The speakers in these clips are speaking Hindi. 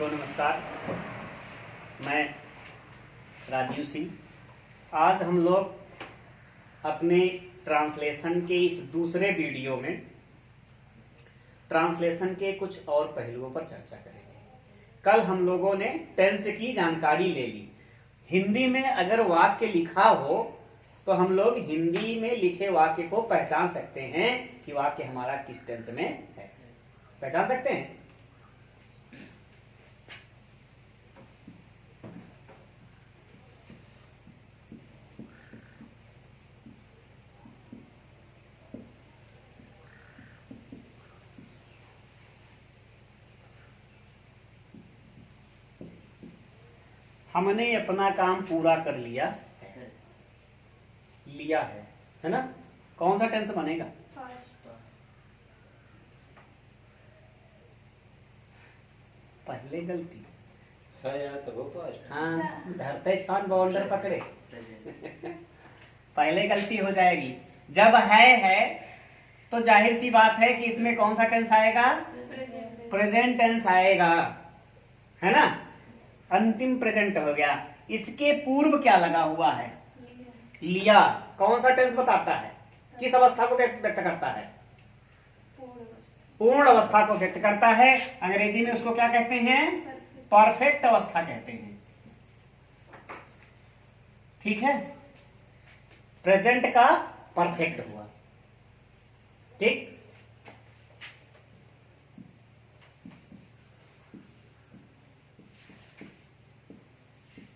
सबको नमस्कार। मैं राजीव सिंह। आज हम लोग अपने ट्रांसलेशन के इस दूसरे वीडियो में ट्रांसलेशन के कुछ और पहलुओं पर चर्चा करेंगे। कल हम लोगों ने टेंस की जानकारी ले ली। हिंदी में अगर वाक्य लिखा हो तो हम लोग हिंदी में लिखे वाक्य को पहचान सकते हैं कि वाक्य हमारा किस टेंस में है। पहचान सकते हैं। हमने अपना काम पूरा कर लिया है ना। कौन सा टेंस बनेगा? पहले गलती हाँ, धरते छान बाउंडर पकड़े पहले गलती हो जाएगी। जब है तो जाहिर सी बात है कि इसमें कौन सा टेंस आएगा? प्रेजेंट टेंस आएगा, है ना। अंतिम प्रेजेंट हो गया। इसके पूर्व क्या लगा हुआ है? लिया। कौन सा टेंस बताता है? किस अवस्था को व्यक्त करता है? पूर्ण अवस्था को व्यक्त करता है। अंग्रेजी में उसको क्या कहते हैं? परफेक्ट अवस्था कहते हैं। ठीक है, प्रेजेंट का परफेक्ट हुआ। ठीक,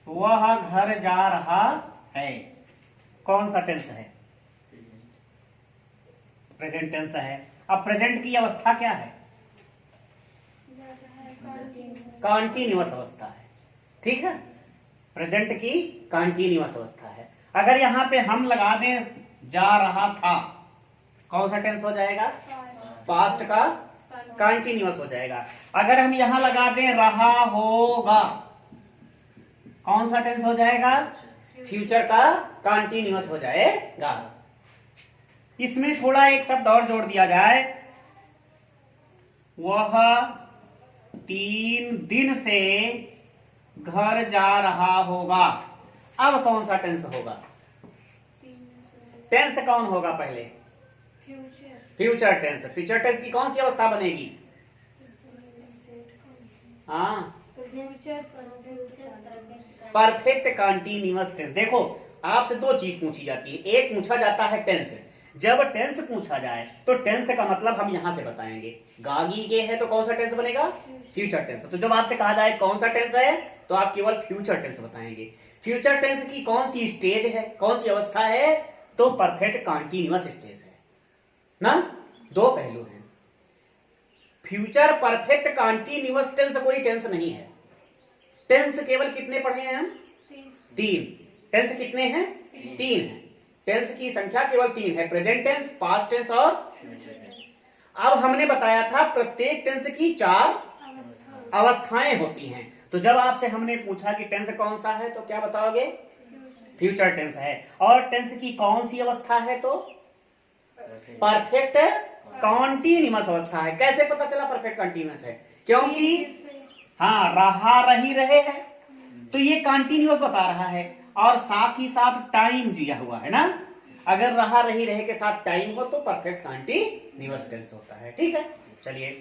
वह घर जा रहा है। कौन सा टेंस है? प्रेजेंट टेंस है। अब प्रेजेंट की अवस्था क्या है? कॉन्टिन्यूअस अवस्था है। ठीक है, प्रेजेंट की कॉन्टिन्यूअस अवस्था है। अगर यहां पे हम लगा दें जा रहा था, कौन सा टेंस हो जाएगा? पास्ट का कॉन्टिन्यूअस हो जाएगा। अगर हम यहां लगा दें रहा होगा, कौन सा टेंस हो जाएगा? फ्यूचर का कॉन्टिन्यूअस हो जाएगा। इसमें थोड़ा एक शब्द और जोड़ दिया जाए, वह 3 दिन से घर जा रहा होगा। अब कौन सा टेंस होगा? टेंस कौन होगा पहले? Future tense. फ्यूचर टेंस की कौन सी अवस्था बनेगी? हाँ, परफेक्ट कॉन्टिन्यूअस टेंस। देखो, आपसे दो चीज पूछी जाती है। एक पूछा जाता है टेंस। जब टेंस पूछा जाए तो टेंस का मतलब हम यहां से बताएंगे। गागी गे है तो कौन सा टेंस बनेगा? Future tense. तो जब आपसे कहा जाए कौन सा टेंस है तो आप केवल फ्यूचर टेंस बताएंगे। फ्यूचर टेंस की कौन सी स्टेज है, कौन सी अवस्था है? तो परफेक्ट कॉन्टिन्यूअस स्टेज है ना। दो पहलू हैं। फ्यूचर परफेक्ट कॉन्टिन्यूअस टेंस कोई टेंस नहीं है। टेंस केवल कितने पढ़े हैं हम? 3। टेंस कितने हैं? 3 हैं। टेंस की संख्या केवल 3 है, प्रेजेंट टेंस, पास्ट टेंस और फ्यूचर टेंस। अब हमने बताया था प्रत्येक टेंस की 4 अवस्थाएं होती हैं। तो जब आपसे हमने पूछा कि टेंस कौन सा है तो क्या बताओगे? फ्यूचर टेंस है। और टेंस की कौन सी अवस्था है? तो परफेक्ट कॉन्टिन्यूअस अवस्था है। कैसे पता चला परफेक्ट कॉन्टिन्यूअस है? क्योंकि हाँ, रहा रही रहे है तो ये कॉन्टिन्यूअस बता रहा है और साथ ही साथ टाइम दिया हुआ है ना। अगर रहा रही रहे के साथ टाइम हो तो परफेक्ट कॉन्टिन्यूअस टेंस होता है। ठीक है, चलिए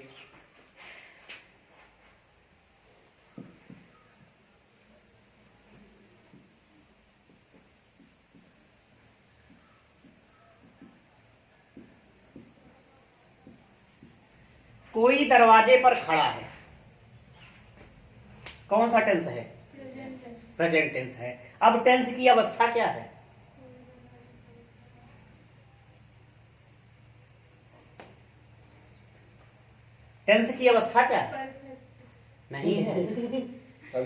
कोई दरवाजे पर खड़ा है। कौन सा टेंस है? प्रेजेंट टेंस है। अब टेंस की अवस्था क्या है? टेंस की अवस्था क्या है? नहीं है,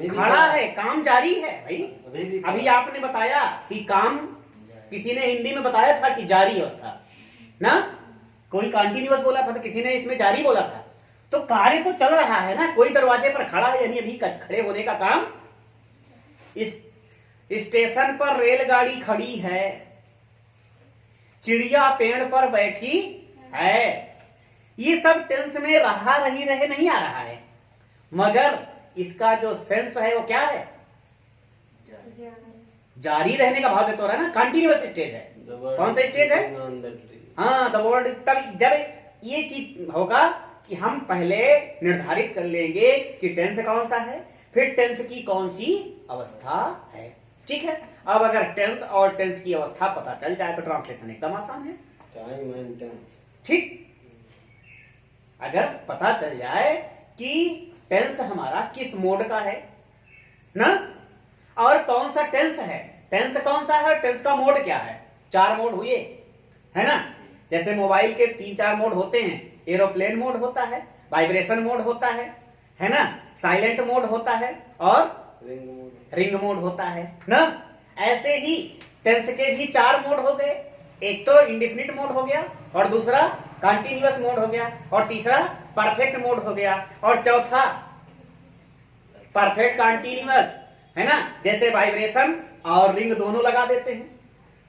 खड़ा है, काम जारी है भाई। अभी आपने बताया कि काम, किसी ने हिंदी में बताया था कि जारी अवस्था ना। कोई कॉन्टिन्यूअस बोला था तो किसी ने इसमें जारी बोला था। तो कार्य तो चल रहा है ना। कोई दरवाजे पर खड़ा है यानी अभी खड़े होने का काम। इस स्टेशन पर रेलगाड़ी खड़ी है, चिड़िया पेड़ पर बैठी है। ये सब टेंस में रहा रही रहे नहीं आ रहा है, मगर इसका जो सेंस है वो क्या है, जारी रहने का भाव व्यक्त हो रहा है ना, कंटिन्यूअस स्टेज है। कौन सा स्टेज है? हाँ, द वर्ड। तब जब ये चीज होगा कि हम पहले निर्धारित कर लेंगे कि टेंस कौन सा है, फिर टेंस की कौन सी अवस्था है। ठीक है, अब अगर टेंस और टेंस की अवस्था पता चल जाए तो ट्रांसलेशन एकदम आसान है। Time and tense. ठीक, अगर पता चल जाए कि टेंस हमारा किस मोड का है ना, और कौन सा टेंस है, टेंस कौन सा है, टेंस का मोड क्या है। 4 मोड हुए, है ना। जैसे मोबाइल के 3-4 मोड होते हैं, एरोप्लेन मोड होता है, वाइब्रेशन मोड होता है ना, साइलेंट मोड होता है और रिंग मोड होता है ना। ऐसे ही टेंस के भी 4 मोड हो गए। एक तो इंडेफिनिट मोड हो गया, और दूसरा कंटिन्यूअस मोड हो गया, और तीसरा परफेक्ट मोड हो गया, और चौथा परफेक्ट कंटिन्यूअस, है ना। जैसे वाइब्रेशन और रिंग दोनों लगा देते हैं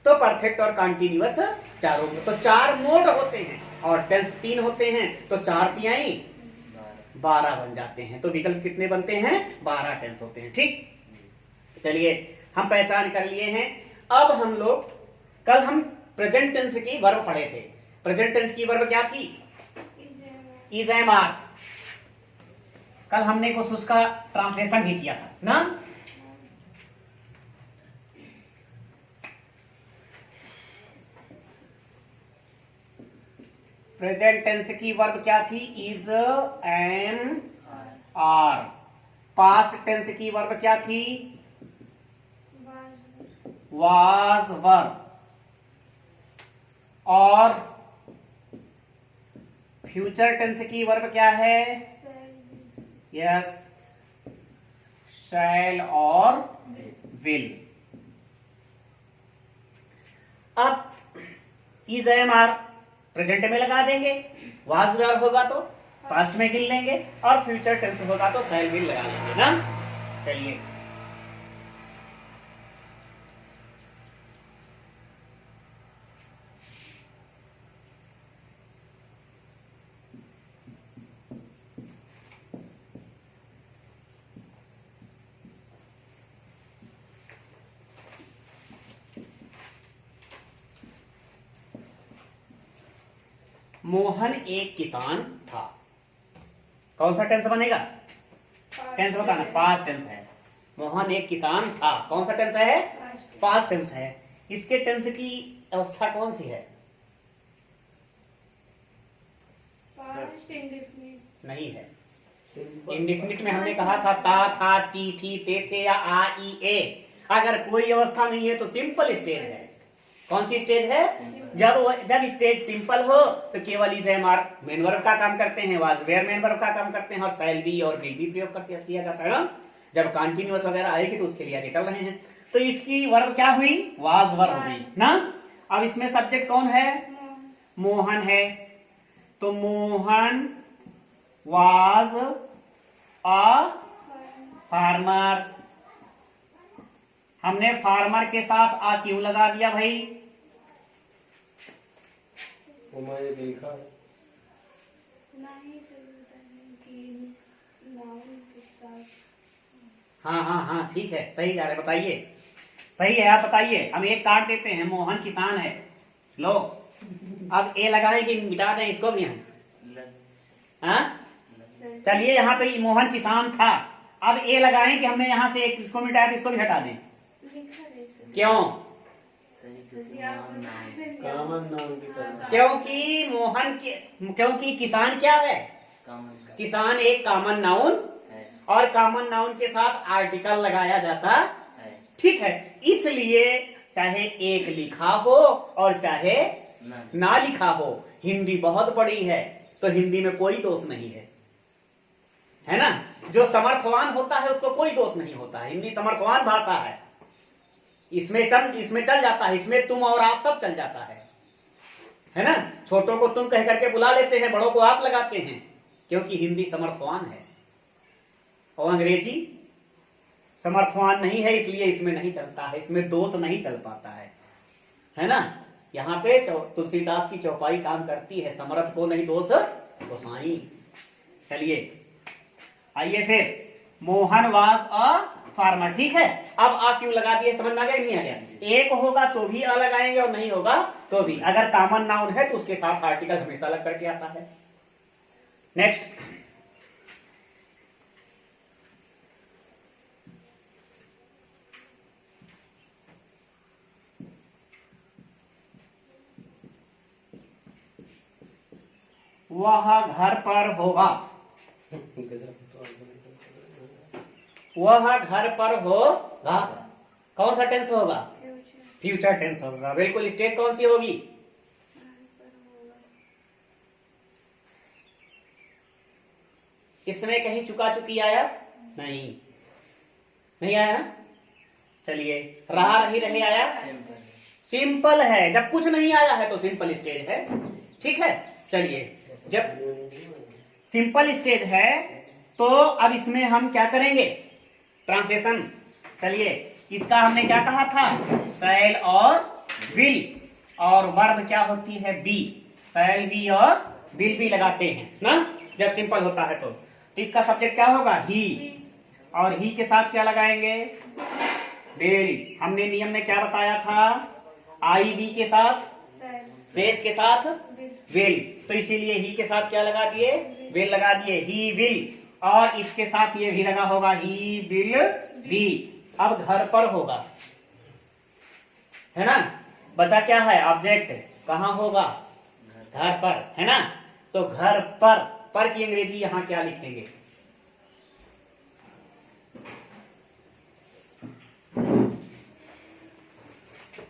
तो परफेक्ट और कंटिन्यूअस चारों में, तो 4 मोड होते हैं, और टेंस 3 होते हैं, तो 4 तिहाई 12 बन जाते हैं। तो विकल्प कितने बनते हैं? 12 टेंस होते हैं। ठीक, चलिए हम पहचान कर लिए हैं। अब हम लोग, कल हम प्रेजेंट टेंस की वर्ब पढ़े थे। प्रेजेंट टेंस की वर्ब क्या थी? Is, am, are. कल हमने कुछ उसका ट्रांसलेशन भी किया था ना। प्रेजेंट टेंस की वर्ब क्या थी? Is, am, are. Past tense की वर्ब क्या थी? Was, were. और फ्यूचर टेंस की वर्ब क्या है? यस, शैल और विल। अब इज, एम, आर प्रेजेंट में लगा देंगे, वाज वर होगा तो पास्ट में गिन लेंगे, और फ्यूचर टेंस होगा तो शैल विल लगा लेंगे ना। चलिए, मोहन एक किसान था। कौन सा टेंस बनेगा? टेंस बताना। पास्ट टेंस है। मोहन एक किसान था, कौन सा टेंस है? पास्ट टेंस है। इसके टेंस की अवस्था कौन सी है? नहीं है। इंडेफिनिट में हमने कहा था ता, था, ती, थी, ते, थे या आ, ई, ए। अगर कोई अवस्था नहीं है तो सिंपल स्टेज है। कौन सी स्टेज है? जब स्टेज सिंपल हो तो केवल is, am, are main verb का काम करते हैं, वाज वेयर मेन वर्ब का काम करते हैं, और शैल बी और विल भी प्रयोग करके किया जाता है ना। जब कंटिन्यूअस वगैरह आएगी तो उसके लिए आगे चल रहे हैं। तो इसकी वर्ब क्या हुई? वाज वर्ब हुई ना। अब इसमें सब्जेक्ट कौन है? मोहन है। तो मोहन वाज अ फार्मर। हमने फार्मर के साथ आ क्यों लगा दिया भाई? देखा हाँ हाँ हाँ, ठीक है, सही जा रहे, बताइए। सही है, आप बताइए। हम एक काट देते हैं, मोहन किसान है। लो, अब ए लगाएं कि मिटा दें इसको भी हम? हाँ, चलिए, यहाँ पे मोहन किसान था। अब ए लगाएं कि हमने यहाँ से एक इसको मिटाया तो इसको भी हटा दें। क्यों? क्योंकि किसान क्या है? किसान एक कॉमन नाउन, और कॉमन नाउन के साथ आर्टिकल लगाया जाता। ठीक है, इसलिए चाहे एक लिखा हो और चाहे ना लिखा हो, हिंदी बहुत बड़ी है तो हिंदी में कोई दोष नहीं है ना। जो समर्थवान होता है उसको कोई दोष नहीं होता है। हिंदी समर्थवान भाषा है, इसमें चल जाता है, इसमें तुम और आप सब चल जाता है ना। छोटों को तुम कह करके बुला लेते हैं, बड़ों को आप लगाते हैं, क्योंकि हिंदी समर्थवान है। और अंग्रेजी समर्थवान नहीं है, इसलिए इसमें नहीं चलता है, इसमें दोष नहीं चल पाता है ना। यहाँ पे तुलसीदास की चौपाई काम करती है, समर्थ को नहीं दोष गोसाई। चलिए आइए फिर, मोहन वाज अ फार्मर। ठीक है, अब आ क्यों लगा दिए, समझ में आ गया कि नहीं आ गया? एक होगा तो भी अ लगाएंगे और नहीं होगा तो भी। अगर कॉमन नाउन है तो उसके साथ आर्टिकल हमेशा लग करके आता है। नेक्स्ट, वह घर पर होगा। वह घर पर होगा, कौन सा टेंस होगा? फ्यूचर टेंस होगा। बिल्कुल। स्टेज कौन सी होगी? इसमें कहीं चुका चुकी आया? नहीं, नहीं आया ना। चलिए, रहा रही रहे आया? सिंपल है। जब कुछ नहीं आया है तो सिंपल स्टेज है। ठीक है, चलिए, जब सिंपल स्टेज है तो अब इसमें हम क्या करेंगे? ट्रांसलेशन। चलिए, इसका हमने क्या कहा था? शैल और विल, और वर्ब क्या होती है? बी। शैल बी और विल भी लगाते हैं ना जब सिंपल होता है तो इसका सब्जेक्ट क्या होगा? ही। और ही के साथ क्या लगाएंगे? विल। हमने नियम में क्या बताया था? आई बी के साथ, शेष के साथ विल, तो इसीलिए ही के साथ क्या लगा दिए? विल लगा दिए। ही विल, और इसके साथ ये भी लगा होगा, ही विल बी। अब घर पर होगा, है ना। बचा क्या है? ऑब्जेक्ट। कहाँ होगा? घर पर, है ना। तो घर पर की अंग्रेजी यहां क्या लिखेंगे?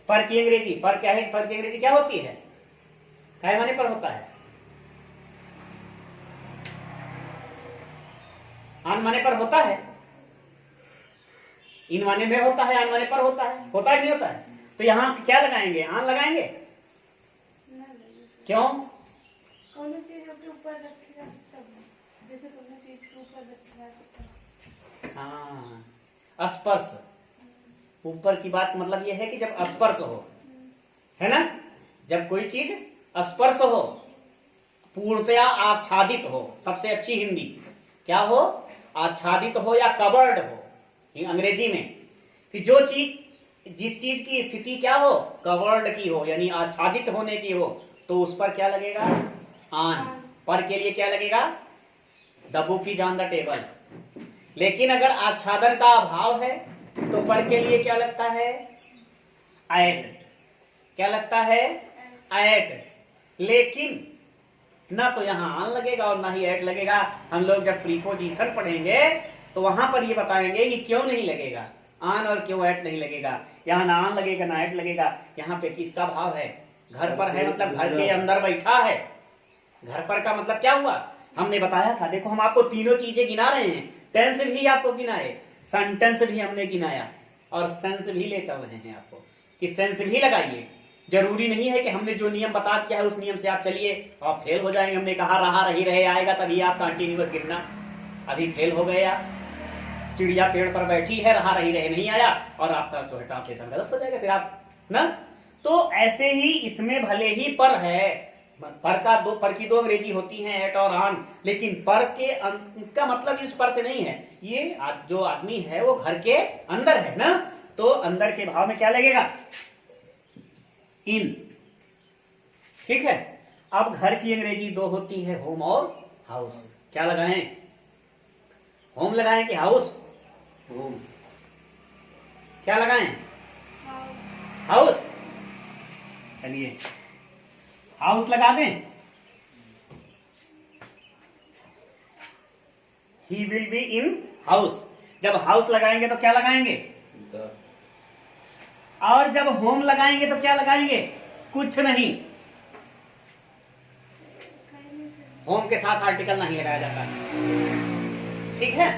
पर की अंग्रेजी, पर क्या है? पर की अंग्रेजी क्या होती है? काय माने पर होता है? आन माने पर होता है, इन माने में होता है, आन माने पर होता है। होता है नहीं होता है? तो यहाँ क्या लगाएंगे? आन लगाएंगे। क्यों? कोनो चीज के ऊपर रखेगा तब, जैसे कोनो चीज के ऊपर रखेगा तब। हाँ, स्पर्श। ऊपर की बात मतलब यह है कि जब स्पर्श हो, है ना, जब कोई चीज स्पर्श हो, पूर्णतया आच्छादित हो, सबसे अच्छी हिंदी क्या हो? आच्छादित हो या कवर्ड हो अंग्रेजी में, कि जो चीज, जिस चीज की स्थिति क्या हो? कवर्ड की हो, यानी आच्छादित होने की हो, तो उस पर क्या लगेगा? आन। पर के लिए क्या लगेगा? The book is on the table. लेकिन अगर आच्छादन का अभाव है तो पर के लिए क्या लगता है? एट। क्या लगता है? एट। लेकिन ना तो यहाँ आन लगेगा और ना ही एट लगेगा। हम लोग जब प्रीपोजिशन पढ़ेंगे तो वहां पर ये बताएंगे कि क्यों नहीं लगेगा आन और क्यों एट नहीं लगेगा। यहाँ ना आन लगेगा ना एट लगेगा। यहाँ पे किसका भाव है? घर पर है, मतलब घर के अंदर बैठा है। घर पर का मतलब क्या हुआ? हमने बताया था, देखो हम आपको तीनों चीजें गिना रहे हैं। टेंस भी आपको गिनाए, सेंटेंस भी हमने गिनाया, और सेंस भी ले चल रहे हैं आपको कि सेंस भी लगाइए। जरूरी नहीं है कि हमने जो नियम बता दिया है उस नियम से आप चलिए, आप फेल हो जाएंगे। हमने कहा रहा रही रहे आएगा तभी आप कंटिन्यूअस गिनना। अभी फेल हो गए आप। चिड़िया पेड़ पर बैठी है, रहा रही रहे नहीं आया, और आपका जो है ट्रांसलेशन गलत हो जाएगा फिर आप ना। तो ऐसे ही इसमें भले ही पर है, पर की दो अंग्रेजी होती हैं, एट और ऑन, लेकिन पर के का मतलब इस पर से नहीं है। ये जो आदमी है वो घर के अंदर है ना, तो अंदर के भाव में क्या लगेगा? इन। ठीक है। अब घर की अंग्रेजी दो होती है, होम और हाउस। क्या लगाएं? होम लगाएं कि हाउस? होम। क्या लगाएं? हाउस। चलिए हाउस लगा दें। He will be in house. जब हाउस लगाएंगे तो क्या लगाएंगे? और जब होम लगाएंगे तो क्या लगाएंगे? कुछ नहीं। होम के साथ आर्टिकल नहीं लगाया जाता। ठीक है।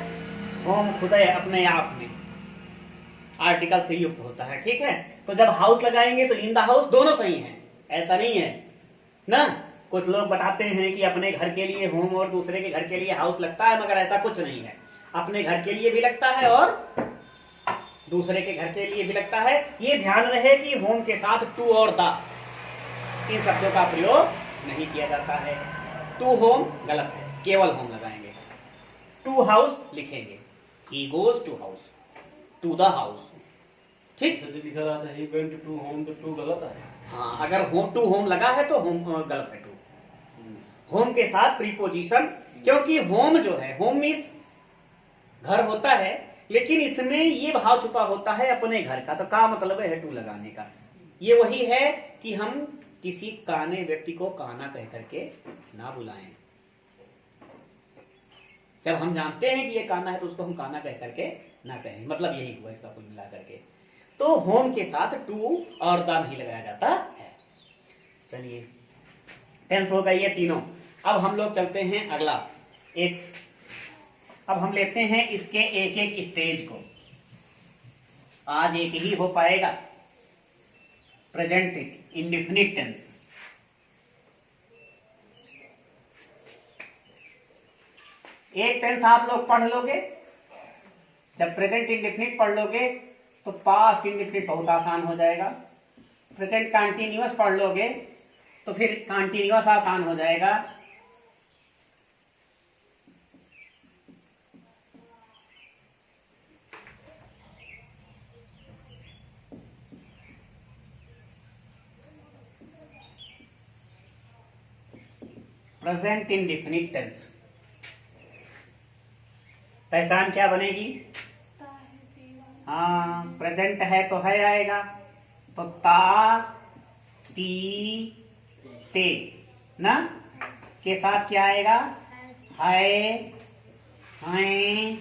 होम खुद अपने आप में आर्टिकल से युक्त होता है। ठीक है। तो जब हाउस लगाएंगे तो इन द हाउस दोनों सही हैं, ऐसा नहीं है ना। कुछ लोग बताते हैं कि अपने घर के लिए होम और दूसरे के घर के लिए हाउस लगता है, मगर ऐसा कुछ नहीं है। अपने घर के लिए भी लगता है और दूसरे के घर के लिए भी लगता है। ये ध्यान रहे कि होम के साथ टू और द इन शब्दों का प्रयोग नहीं किया जाता है। टू होम गलत है, केवल होम लगाएंगे। टू हाउस लिखेंगे। He goes to house, to the house. ठीक, जैसे लिखा रहता है ही वेंट टू होम, तो टू गलत है। हाँ, अगर होम टू होम लगा है तो होम गलत है, टू होम के साथ प्रीपोजिशन, क्योंकि होम जो है, होम मीन्स घर होता है, लेकिन इसमें ये भाव छुपा होता है अपने घर का, तो का मतलब है टू लगाने का। ये वही है कि हम किसी काने व्यक्ति को काना कह करके ना बुलाएं। जब हम जानते हैं कि ये काना है तो उसको हम काना कह करके ना कहें, मतलब यही हुआ इसका कुल मिला करके। तो होम के साथ टू और द नहीं लगाया जाता है। चलिए, टेंस हो गई ये तीनों। अब हम लोग चलते हैं अगला एक, अब हम लेते हैं इसके एक एक स्टेज को। आज एक ही हो पाएगा, प्रेजेंट इंडेफिनिट टेंस। एक टेंस आप लोग पढ़ लोगे, जब प्रेजेंट इंडेफिनिट पढ़ लोगे तो पास्ट इंडेफिनिट बहुत आसान हो जाएगा। प्रेजेंट कंटीन्यूअस पढ़ लोगे तो फिर कंटीन्यूअस आसान हो जाएगा। प्रेजेंट इंडेफिनिट टेंस पहचान क्या बनेगी? हाँ, प्रेजेंट है तो है आएगा, तो ता ती ते ना के साथ क्या आएगा? है, हैं,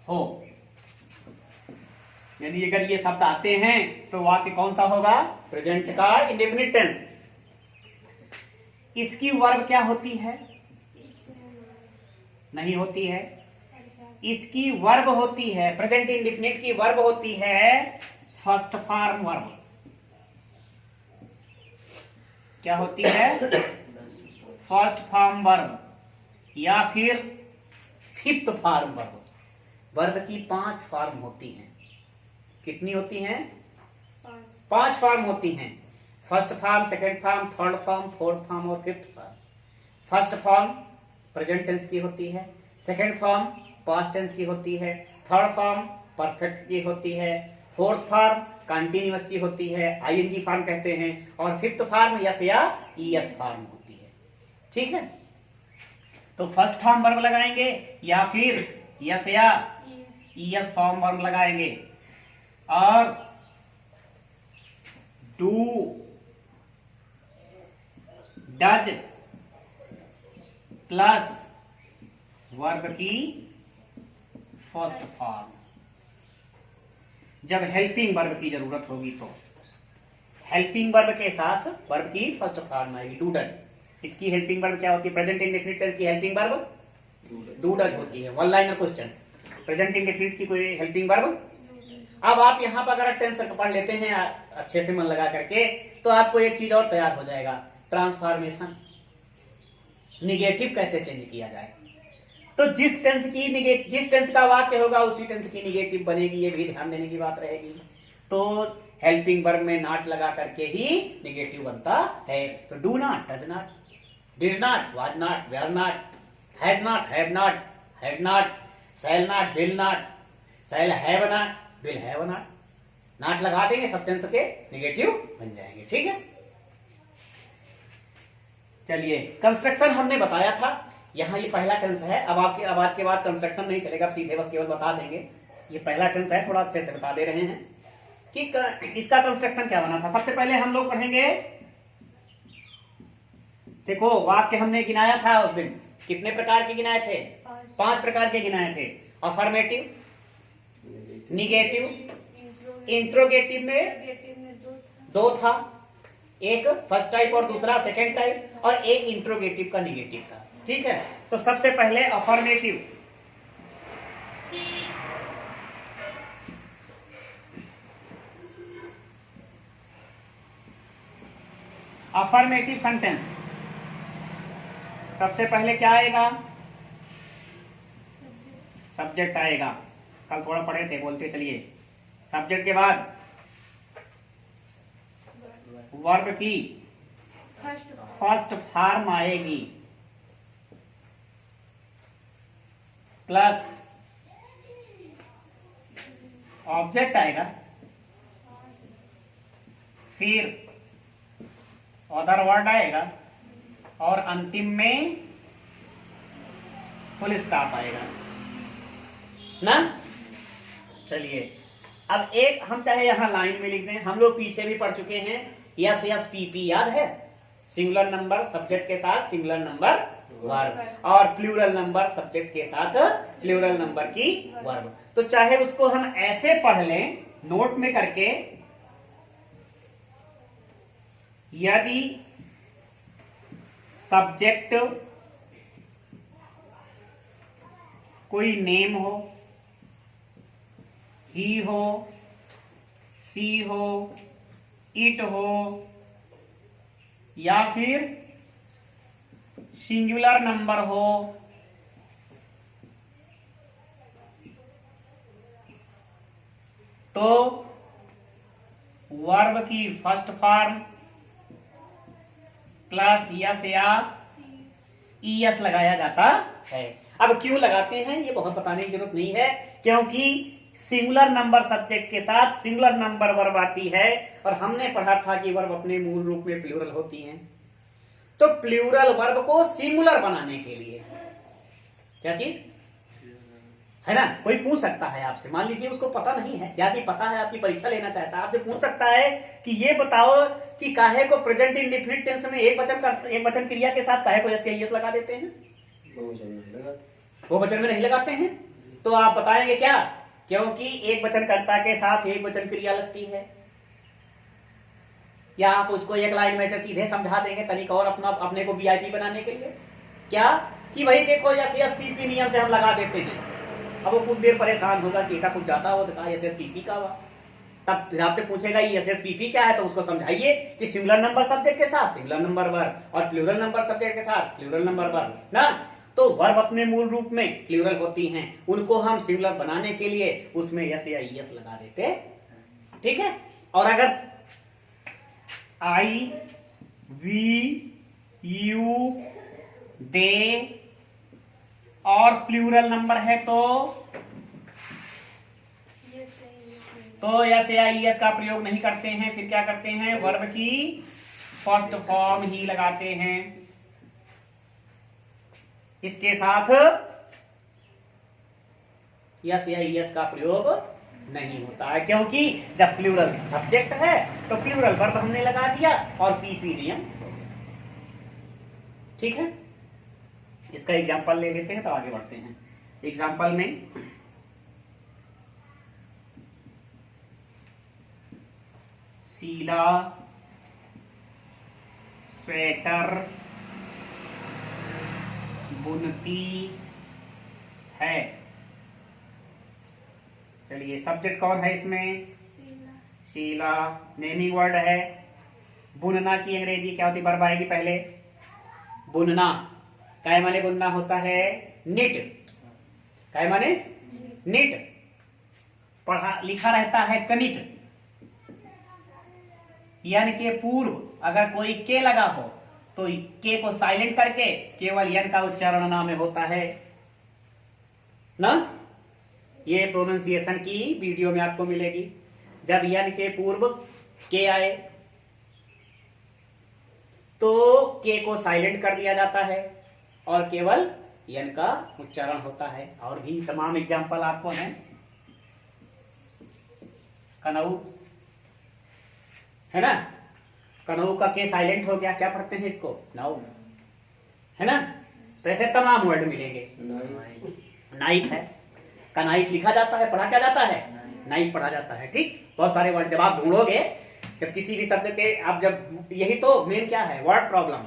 हो। यानी अगर ये शब्द आते हैं तो वाक्य कौन सा होगा? प्रेजेंट का इंडेफिनिट टेंस। इसकी वर्ब क्या होती है? नहीं होती है। इसकी वर्ब होती है, प्रेजेंट इंडेफिनिट की वर्ब होती है फर्स्ट फॉर्म वर्ब। क्या होती है? फर्स्ट फॉर्म वर्ब या फिर फिफ्थ फॉर्म वर्ब। वर्ब की 5 फॉर्म होती हैं। कितनी होती हैं? 5 फॉर्म होती हैं। First form, second form, third form, fourth form और fifth form. First form present tense की होती है, सेकंड फॉर्म पास्ट टेंस की होती है, थर्ड फॉर्म परफेक्ट की होती है, फोर्थ फॉर्म कंटीन्यूअस की होती है, आईएनजी फॉर्म कहते हैं, और फिफ्थ फॉर्म यस या ईएस फॉर्म होती है। ठीक है, तो फर्स्ट फॉर्म वर्ब लगाएंगे या फिर यस या ईएस फॉर्म वर्ब लगाएंगे। और डू, डज प्लस वर्ब की फर्स्ट फॉर्म। जब हेल्पिंग वर्ब की जरूरत होगी तो हेल्पिंग वर्ब के साथ वर्ब की फर्स्ट फॉर्म आएगी, डू डज। इसकी हेल्पिंग वर्ब क्या होती है? प्रेजेंट इंडेफिनिट टेंस की हेल्पिंग वर्ब डू डज होती है। One liner question, present indefinite की कोई हेल्पिंग वर्ब। अब आप यहाँ पर अगर टेंस पढ़ लेते हैं अच्छे से मन लगा करके, तो आपको एक चीज और तैयार हो जाएगा, ट्रांसफॉर्मेशन। निगेटिव कैसे चेंज किया जाए। तो जिस टेंस का वाक्य होगा उसी टेंस की निगेटिव बनेगी, ये भी ध्यान देने की बात रहेगी। तो हेल्पिंग वर्ब में नॉट लगा करके ही निगेटिव बनता है। तो do not, does not, did not, was not, were not, has not, have not, had not, shall not, will not, shall have not, will have not. Not लगा देंगे, सब टेंस के निगेटिव बन जाएंगे। ठीक है, चलिए कंस्ट्रक्शन हमने बताया था। यहाँ ये पहला टेंस है। अब आज के बाद कंस्ट्रक्शन नहीं चलेगा, अब सीधे बस केवल बता देंगे। ये पहला टेंस है, थोड़ा अच्छे से बता दे रहे हैं कि इसका कंस्ट्रक्शन क्या बना था। सबसे पहले हम लोग पढ़ेंगे, देखो वाक्य हमने गिनाया था उस दिन, कितने प्रकार के गिनाए थे? 5 प्रकार के गिनाए थे। अफर्मेटिव, निगेटिव, इंट्रोगेटिव में 2 था, एक फर्स्ट टाइप और दूसरा सेकेंड टाइप, और एक इंट्रोगेटिव का निगेटिव था। ठीक है, तो सबसे पहले अफर्मेटिव। अफर्मेटिव सेंटेंस सबसे पहले क्या आएगा? सब्जेक्ट आएगा। कल थोड़ा पढ़े थे, बोलते चलिए। सब्जेक्ट के बाद वर्ब की फर्स्ट फॉर्म आएगी। प्लस ऑब्जेक्ट आएगा, फिर अदर वर्ड आएगा और अंतिम में फुल स्टॉप आएगा ना। चलिए अब एक हम चाहे यहां लाइन में लिख दें, हम लोग पीछे भी पढ़ चुके हैं यस यस पी पी, याद है? सिंगुलर नंबर सब्जेक्ट के साथ सिंगुलर नंबर वर्ब और प्लूरल नंबर सब्जेक्ट के साथ प्लूरल नंबर की वर्ब। तो चाहे उसको हम ऐसे पढ़ लें नोट में करके, यदि सब्जेक्ट कोई नेम हो, ही हो, सी हो, इट हो या फिर सिंगुलर नंबर हो, तो वर्ब की फर्स्ट फॉर्म प्लस यस या ईएस लगाया जाता है। अब क्यों लगाते हैं ये बहुत बताने की जरूरत नहीं है, क्योंकि सिंगुलर नंबर सब्जेक्ट के साथ सिंगुलर नंबर वर्ब आती है और हमने पढ़ा था कि वर्ब अपने मूल रूप में प्लूरल होती हैं। तो प्लूरल वर्ब को सिंगुलर बनाने के लिए क्या चीज है ना, कोई पूछ सकता है आपसे, मान लीजिए उसको पता नहीं है, यदि पता है आपकी परीक्षा लेना चाहता है, आपसे पूछ सकता है कि ये बताओ कि काहे को प्रेजेंट इंडेफिनिट टेंस में एक वचन क्रिया के साथ काहे को एस या ईएस लगा देते हैं? वो वचन में नहीं लगाते हैं। तो आप बताएंगे क्या? क्योंकि एक वचन कर्ता के साथ एक वचन क्रिया लगती है। या आप उसको एक लाइन में से सीधे समझा देंगे तनिक और अपने को वीआईपी बनाने के लिए, क्या कि भाई देखो यस यस पी पी नियम से हम लगा देते हैं। अब वो कुछ देर परेशान होगा कि कुछ जाता हो तो कहा एस एस पी पी का हुआ, तब फिर आपसे पूछेगा ये एस एस पी पी क्या है, तो उसको समझाइए कि सिंगुलर नंबर सब्जेक्ट के साथ सिंगुलर नंबर वर्ब और प्लूरल नंबर सब्जेक्ट के साथ प्लूरल नंबर वर्ब ना। तो वर्ब अपने मूल रूप में प्लूरल होती हैं, उनको हम सिंगुलर बनाने के लिए उसमें यस या ईएस लगा देते, ठीक है। और अगर आई वी यू दे और प्लूरल नंबर है तो यस या ईएस का प्रयोग नहीं करते हैं, फिर क्या करते हैं? वर्ब की फर्स्ट फॉर्म ही लगाते हैं, इसके साथ यस या ईएस का प्रयोग नहीं होता है, क्योंकि जब प्लूरल सब्जेक्ट है तो प्लूरल वर्ब हमने लगा दिया और पीपी नियम, ठीक है। इसका एग्जांपल ले लेते हैं तो आगे बढ़ते हैं। एग्जांपल में शीला स्वेटर बुनती है। चलिए सब्जेक्ट कौन है इसमें? शीला। नेमिंग वर्ड है। बुनना की अंग्रेजी क्या होती? वर्ब आएगी पहले, बुनना। काय माने बुनना होता है? निट। काय माने? निट। पढ़ा लिखा रहता है कनिट। यन के पूर्व अगर कोई के लगा हो तो के को साइलेंट करके केवल यन का उच्चारण नाम में होता है ना। ये प्रोनाउंसिएशन की वीडियो में आपको मिलेगी। जब यन के पूर्व के आए तो के को साइलेंट कर दिया जाता है और केवल यन का उच्चारण होता है। और भी तमाम एग्जाम्पल आपको हैं। कनऊ है ना, कनऊ का के साइलेंट हो गया, क्या पढ़ते हैं इसको? नाउ, है ना। तो ऐसे तमाम वर्ड मिलेंगे। नाइफ है, का नाइफ लिखा जाता है, पढ़ा क्या जाता है? नाइफ पढ़ा जाता है, ठीक। बहुत सारे वर्ड जब आप ढूंढोगे, जब किसी भी शब्द के आप जब यही तो मेन क्या है? वर्ड प्रॉब्लम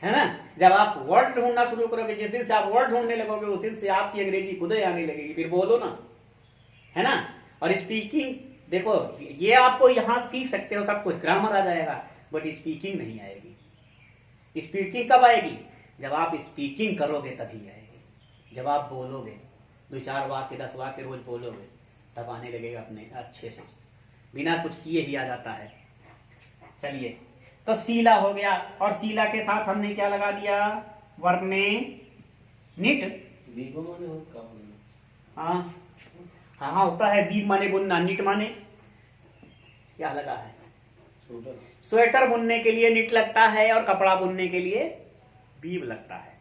है ना। जब आप वर्ड ढूंढना शुरू करोगे, जिस दिन से आप वर्ड ढूंढने लगोगे उस दिन से आपकी अंग्रेजी खुद ही आने लगेगी, फिर बोलो ना, है ना। और स्पीकिंग देखो, ये आपको यहां सीख सकते हो सब कुछ, ग्रामर आ जाएगा, बट स्पीकिंग नहीं आएगी। स्पीकिंग कब आएगी? जब आप स्पीकिंग करोगे तभी आएगी। जब आप बोलोगे 2-4 वाक्य 10 वाक्य रोज बोलोगे तब आने लगेगा अपने अच्छे से, बिना कुछ किए ही आ जाता है। चलिए, तो शीला हो गया और शीला के साथ हमने क्या लगा दिया? वर्ब में निट बीगो माने हो का बोलना। हाँ हाँ हाँ होता है। बीब माने बुनना, निट माने क्या लगा है? स्वेटर। स्वेटर बुनने के लिए निट लगता है और कपड़ा बुनने के लिए बीब लगता है।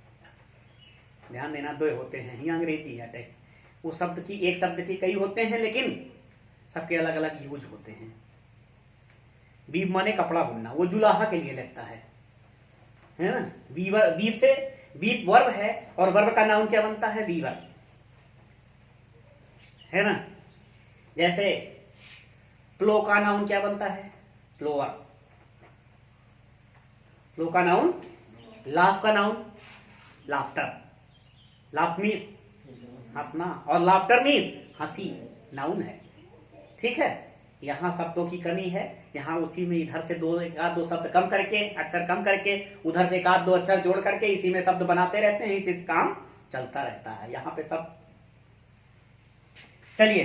ध्यान देना, दो होते हैं, ये अंग्रेजी है। वो शब्द की, एक शब्द की कई होते हैं लेकिन सबके अलग अलग यूज होते हैं। बीब माने कपड़ा बुनना, वो जुलाहा के लिए लगता है ना। बीवर, बीब से, बीब वर्ब है और वर्ब का नाउन क्या बनता है? बीवर, है ना। जैसे प्लो का नाउन क्या बनता है? प्लोअर। प्लो का नाउन, लाफ का नाउन लाफ्टर। लाफ मीन्स हंसना और लाफ्टर मीन्स हंसी, नाउन है। ठीक है, यहाँ शब्दों की कमी है। यहाँ उसी में इधर से एक आध दो शब्द कम करके, अक्षर कम करके, उधर से एक आध दो अक्षर जोड़ करके इसी में शब्द बनाते रहते हैं, इसी से काम चलता रहता है यहाँ पे सब। चलिए,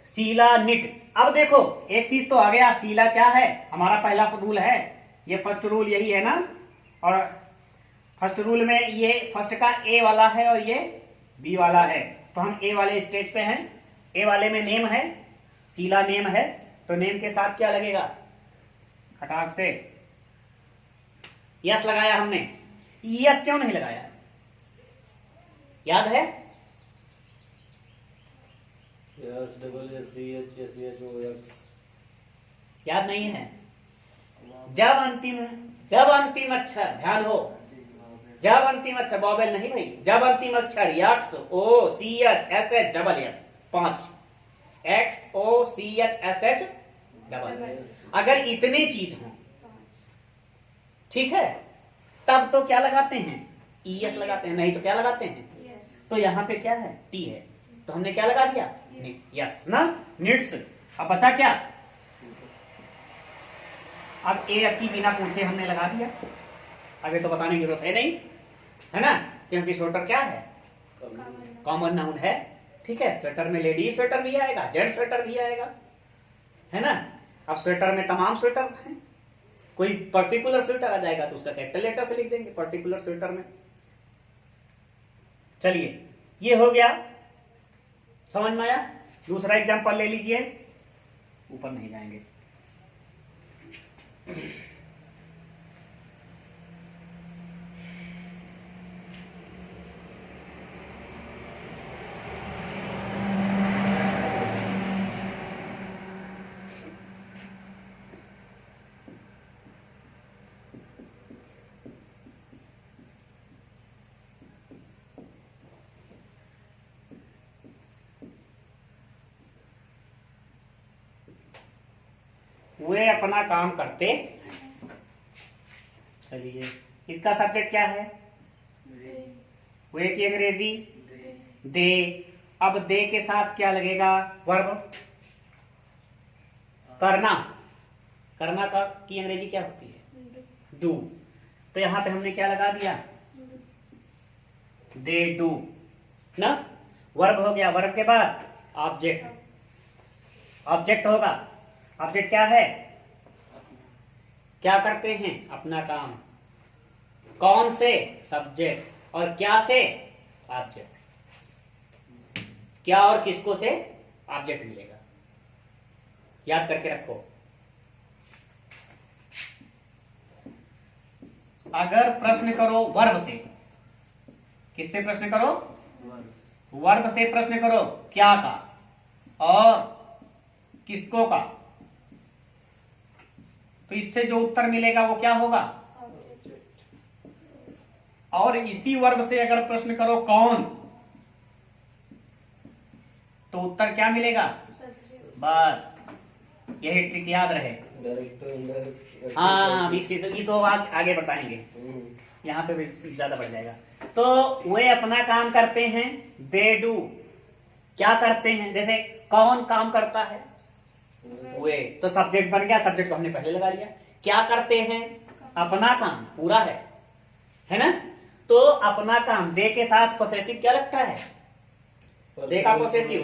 सीला निट। अब देखो एक चीज तो आ गया, सीला क्या है? हमारा पहला रूल है, ये फर्स्ट रूल यही है ना। और फर्स्ट रूल में ये फर्स्ट का ए वाला है और ये बी वाला है, तो हम ए वाले स्टेज पे हैं। ए वाले में नेम है, सीला नेम है, तो नेम के साथ क्या लगेगा? खटाक से यस लगाया हमने। यस क्यों नहीं लगाया? याद है? S double S C H S H O X. याद नहीं है? जब अंतिम अक्षर, ध्यान हो, जब अंतिम अक्षर, बॉबेल नहीं भाई, जब अंतिम अक्षर X O C H S H double S, 5 X O C H S H double S, अगर इतने चीज हों, ठीक है, तब तो क्या लगाते हैं? ई एस लगाते हैं, नहीं तो क्या लगाते हैं? तो यहाँ पे क्या है? टी है, तो हमने क्या लगा दिया? यस ना, निट्स। अब बचा क्या? अब ए अक्की बिना पूछे हमने लगा दिया, अभी तो बताने की जरूरत है नहीं, है ना, क्योंकि स्वेटर क्या है? कॉमन नाउन है। ठीक है, स्वेटर में लेडीज स्वेटर भी आएगा, जेंट्स स्वेटर भी आएगा, है ना। अब स्वेटर में तमाम स्वेटर हैं, कोई पर्टिकुलर स्वेटर आ जाएगा तो उसका कैपिटल लेटर से लिख देंगे, पर्टिकुलर स्वेटर में। चलिए, ये हो गया, समझ में आया? दूसरा एग्जांपल ले लीजिए, ऊपर नहीं जाएंगे। वे अपना काम करते। चलिए, इसका सब्जेक्ट क्या है? वे की अंग्रेजी दे। अब दे के साथ क्या लगेगा? वर्ब, करना। करना का की अंग्रेजी क्या होती है? डू। तो यहां पे हमने क्या लगा दिया? दे डू ना। वर्ब हो गया, वर्ब के बाद ऑब्जेक्ट, ऑब्जेक्ट होगा। ऑब्जेक्ट क्या है? क्या करते हैं? अपना काम। कौन से? सब्जेक्ट। और क्या से? ऑब्जेक्ट। क्या और किसको से? ऑब्जेक्ट मिलेगा, याद करके रखो। अगर प्रश्न करो वर्ब से, किससे प्रश्न करो? वर्ब से प्रश्न करो, क्या का और किसको का, तो इससे जो उत्तर मिलेगा वो क्या होगा? और इसी वर्ब से अगर प्रश्न करो कौन, तो उत्तर क्या मिलेगा? बस यही ट्रिक याद रहे। हाँ, ये तो आगे बताएंगे, यहाँ पे भी ज्यादा बढ़ जाएगा। तो वे अपना काम करते हैं, दे डू। क्या करते हैं? जैसे कौन काम करता है? वे, तो सब्जेक्ट बन गया, सब्जेक्ट को हमने पहले लगा लिया। क्या करते हैं? अपना काम, पूरा है ना। तो अपना काम, दे के साथ पोसेसिव क्या लगता है? दे का पोसेसिव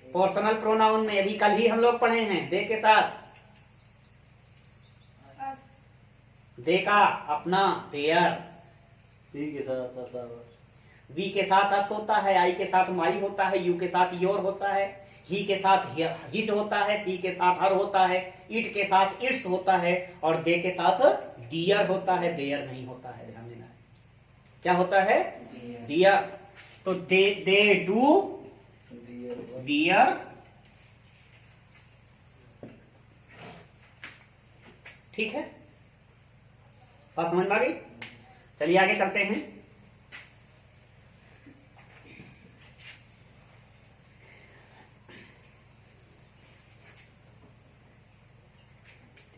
पर्सनल प्रोनाउन में अभी कल ही हम लोग पढ़े हैं, दे के साथ दे का अपना, देयर। टी के साथ वी के साथ अस होता है, आई के साथ माई होता है, यू के साथ योर होता है, ही के साथ हिज होता है, सी के साथ हर होता है, इट के साथ इट्स होता है, और दे के साथ डियर होता है, देयर नहीं होता है। ध्यान देना है, क्या होता है? डियर। तो दे डू डियर, ठीक है, बात समझ में आ गई? चलिए आगे चलते हैं।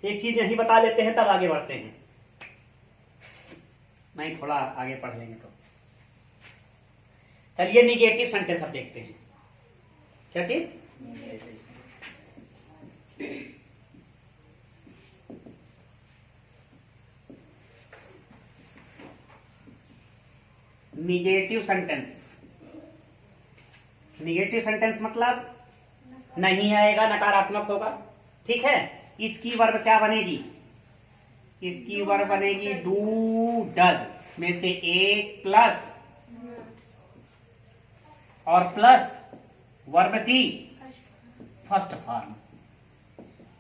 एक चीज यही बता लेते हैं, तब आगे बढ़ते हैं। नहीं, थोड़ा आगे पढ़ लेंगे तो। चलिए निगेटिव सेंटेंस अब देखते हैं। क्या चीज? Negative sentence. निगेटिव सेंटेंस मतलब नहीं आएगा, नकारात्मक होगा, ठीक है। इसकी वर्ब क्या बनेगी? इसकी वर्ब बनेगी डू डज में से एक प्लस और प्लस वर्ब की फर्स्ट फॉर्म।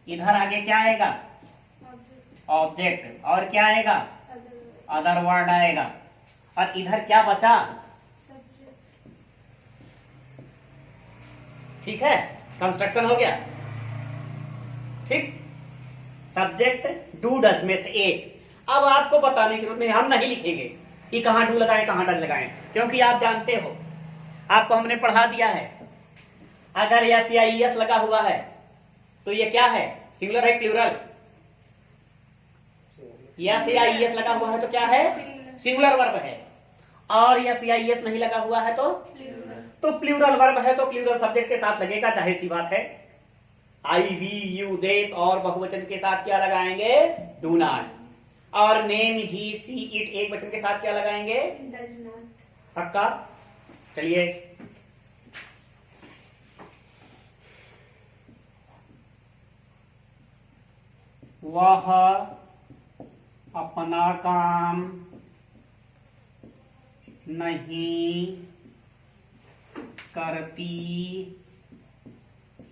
इधर आगे क्या आएगा? ऑब्जेक्ट। और क्या आएगा? अदर वर्ड आएगा। और इधर क्या बचा? ठीक है, कंस्ट्रक्शन हो गया, ठीक। सब्जेक्ट डू डज में से एक। अब आपको बताने की जरूरत नहीं, हम नहीं लिखेंगे कि कहां डू लगाएं कहां डज लगाएं, क्योंकि आप जानते हो, आपको हमने पढ़ा दिया है। अगर यस या ईएस लगा हुआ है तो ये क्या है? सिंगुलर है, प्लूरल? यस या ईएस लगा हुआ है तो क्या है? सिंगुलर वर्ब है। और यस या ईएस नहीं लगा हुआ है तो प्लूरल वर्ब है, तो प्लूरल सब्जेक्ट के साथ लगेगा, जाहिर सी बात है। आई वी यू दे, और बहुवचन के साथ क्या लगाएंगे? Do not. और नेम ही सी इट एक वचन के साथ क्या लगाएंगे? पक्का? चलिए वह अपना काम नहीं करती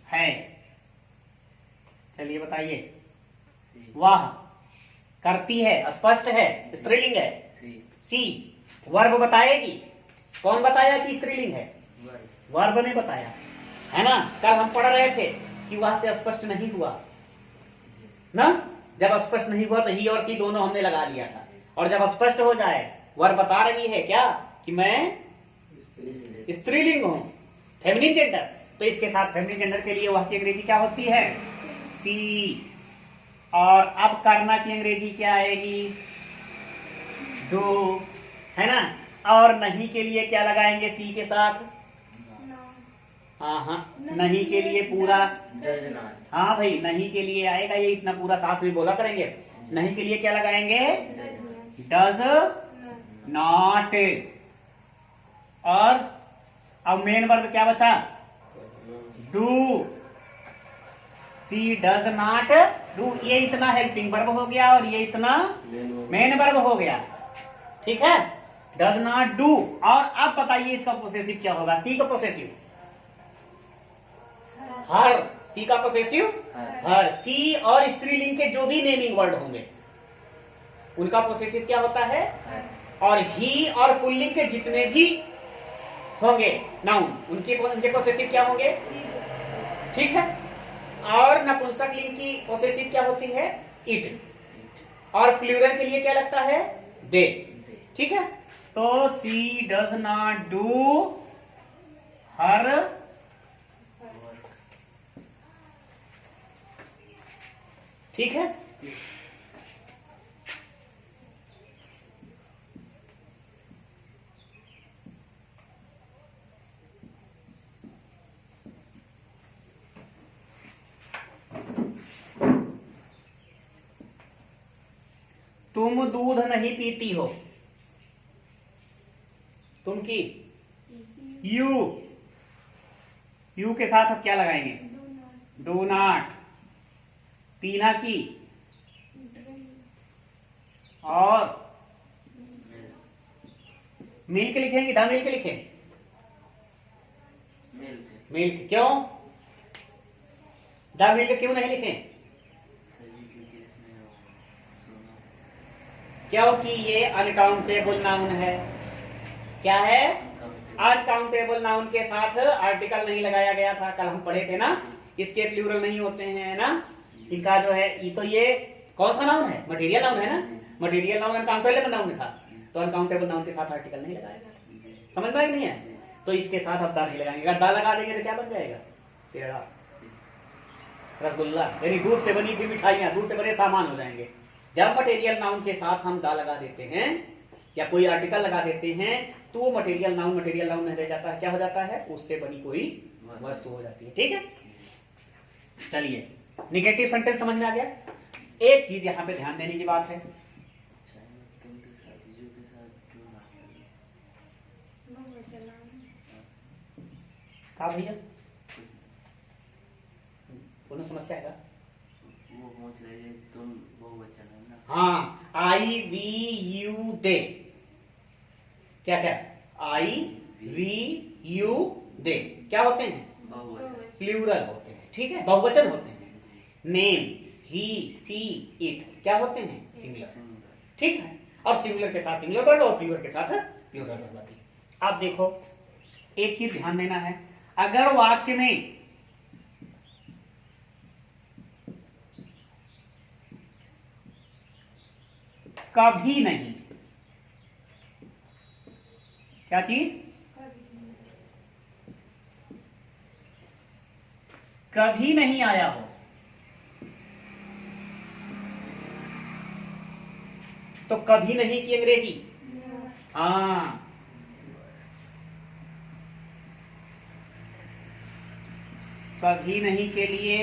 है। चलिए बताइए, वह करती है, स्पष्ट है, स्त्रीलिंग है। सी वर्ब बताएगी। कौन बताया कि स्त्रीलिंग है? वर्ब ने बताया, है ना। कल हम पढ़ रहे थे कि वह से स्पष्ट नहीं हुआ ना। जब स्पष्ट नहीं हुआ तो ही और सी दोनों हमने लगा लिया था, और जब स्पष्ट हो जाए, वर्ब बता रही है क्या कि मैं स्त्रीलिंग हूं, फेमिनिन जेंडर, तो इसके साथ फेमिनिन जेंडर के लिए वह की अंग्रेजी क्या होती है? सी। और अब करना की अंग्रेजी क्या आएगी? डू, है ना। और नहीं के लिए क्या लगाएंगे सी के साथ? हाँ, नहीं के लिए पूरा, हाँ भाई, नहीं के लिए आएगा, ये इतना पूरा साथ में बोला करेंगे। नहीं के लिए क्या लगाएंगे? Does not. और अब मेन वर्ब क्या बचा? Do. She does not do, ये इतना हेल्पिंग वर्ब हो गया और ये इतना मेन वर्ब हो गया, ठीक है। Does not do. और अब बताइए इसका पोसेसिव क्या होगा? सी का पोसेसिव हर, सी का पोसेसिव हर। सी और स्त्रीलिंग के जो भी नेमिंग वर्ड होंगे उनका पोसेसिव क्या होता है? और ही और पुल्लिंग के जितने भी होंगे नाउन, उनके पोसेसिव क्या होंगे? ठीक है। और नपुंसक लिंग की पोसेसिव क्या होती है? इट। और प्लूरल के लिए क्या लगता है? दे, ठीक है। तो सी डज नॉट डू हर ठीक है। तुम दूध नहीं पीती हो, तुम की यू के साथ अब क्या लगाएंगे? Do not. पीना की और मिल्क लिखेंगे, द मिल्क लिखे? मिल्क। मिल्क क्यों? द मिल्क क्यों नहीं लिखे? क्योंकि ये अनकाउंटेबल नाउन है। क्या है? अनकाउंटेबल नाउन के साथ आर्टिकल नहीं लगाया गया था, कल हम पढ़े थे ना, इसके प्लूरल नहीं होते हैं ना, इनका जो है ये तो ये कौन सा नाउन है? मटेरियल नाउन है ना, मटेरियल नाउन अनकाउंटेबल नाउन था, तो अनकाउंटेबल नाउन के साथ आर्टिकल नहीं लगाया गया। समझ में आया कि नहीं है? तो इसके साथ अब दा नहीं लगाएंगे। अगर दा लगा देंगे तो क्या बन जाएगा? पेड़ा, रसगुल्ला, यानी दूध से बनी हुई मिठाइयां, दूध से बने सामान हो जाएंगे। जब मटेरियल नाउन के साथ हम दा लगा देते हैं या कोई आर्टिकल लगा देते हैं तो वो मटेरियल नाउन नहीं रह जाता है, क्या हो जाता है? उससे बनी कोई वस्तु हो जाती है। ठीक है, चलिए निगेटिव सेंटेंस समझ में आ गया। एक चीज यहाँ पे ध्यान देने की बात है, कहा भैया दोनों समस्या है? तुम बहुवचन है ना? हाँ, आई वी यू दे, क्या क्या? आई वी यू दे क्या होते हैं? बहुवचन। प्लूरल होते हैं। ठीक है, बहुवचन होते हैं। नेम, ही, सी, इट क्या होते हैं? सिंगुलर। ठीक है, और सिंगुलर के साथ सिंगुलर वर्ड और प्लूरल के साथ प्लूरल वर्ड होती है। अब देखो एक चीज ध्यान देना है, अगर वाक्य में कभी नहीं, क्या चीज? कभी नहीं आया हो तो कभी नहीं की अंग्रेजी? हाँ, कभी नहीं के लिए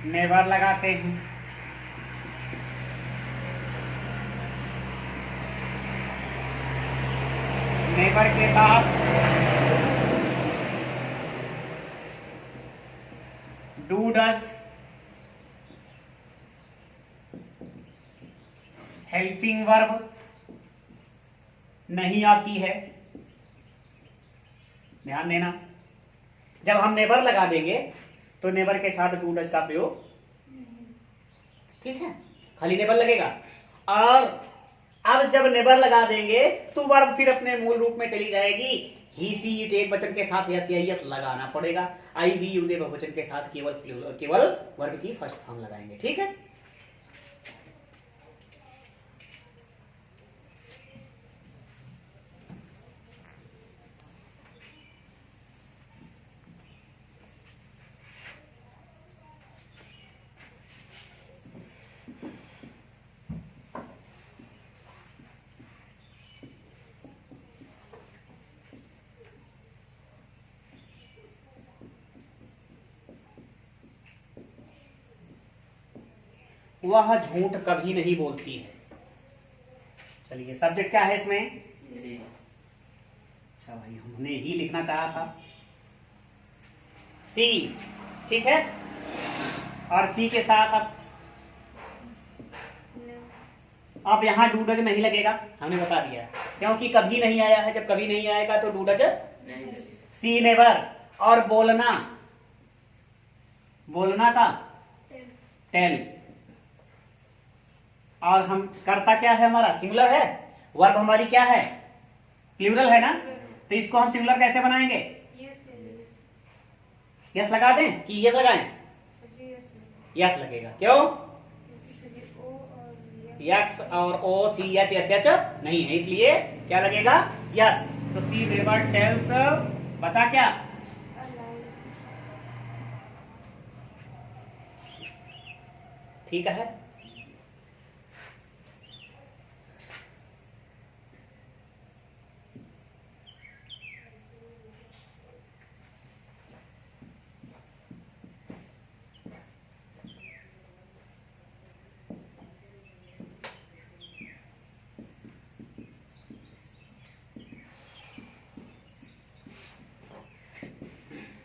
नेवर लगाते हैं। नेवर के साथ डू डज, हेल्पिंग वर्ब नहीं आती है। ध्यान देना, जब हम नेवर लगा देंगे तो नेवर के साथ डू डज का प्रयोग, ठीक है, खाली नेवर लगेगा। और अब जब नेवर लगा देंगे तो वर्ब फिर अपने मूल रूप में चली जाएगी। ही, सी, इट एक वचन के साथ यस या यस लगाना पड़ेगा। आई वी यू दे बहुवचन के साथ केवल वर्ब की फर्स्ट फॉर्म लगाएंगे। ठीक है, वह झूठ कभी नहीं बोलती है। चलिए सब्जेक्ट क्या है इसमें? अच्छा भाई, हमने ही लिखना चाहा था, सी। ठीक है, और सी के साथ अब यहां डू डज नहीं लगेगा, हमने बता दिया, क्योंकि कभी नहीं आया है। जब कभी नहीं आएगा तो डू डज नहीं लगेगा। सी नेवर, और बोलना, बोलना का टेल, और हम करता क्या है हमारा? सिंगुलर है। वर्ब हमारी क्या है? प्लूरल है ना, तो इसको हम सिंगुलर कैसे बनाएंगे? यस लगा दें कि यस लगाएं? यस लगेगा। क्यों? यस और ओ सी एच एस एच नहीं है, इसलिए क्या लगेगा? यस। तो सी नेवर टेल्स, बचा क्या? ठीक है,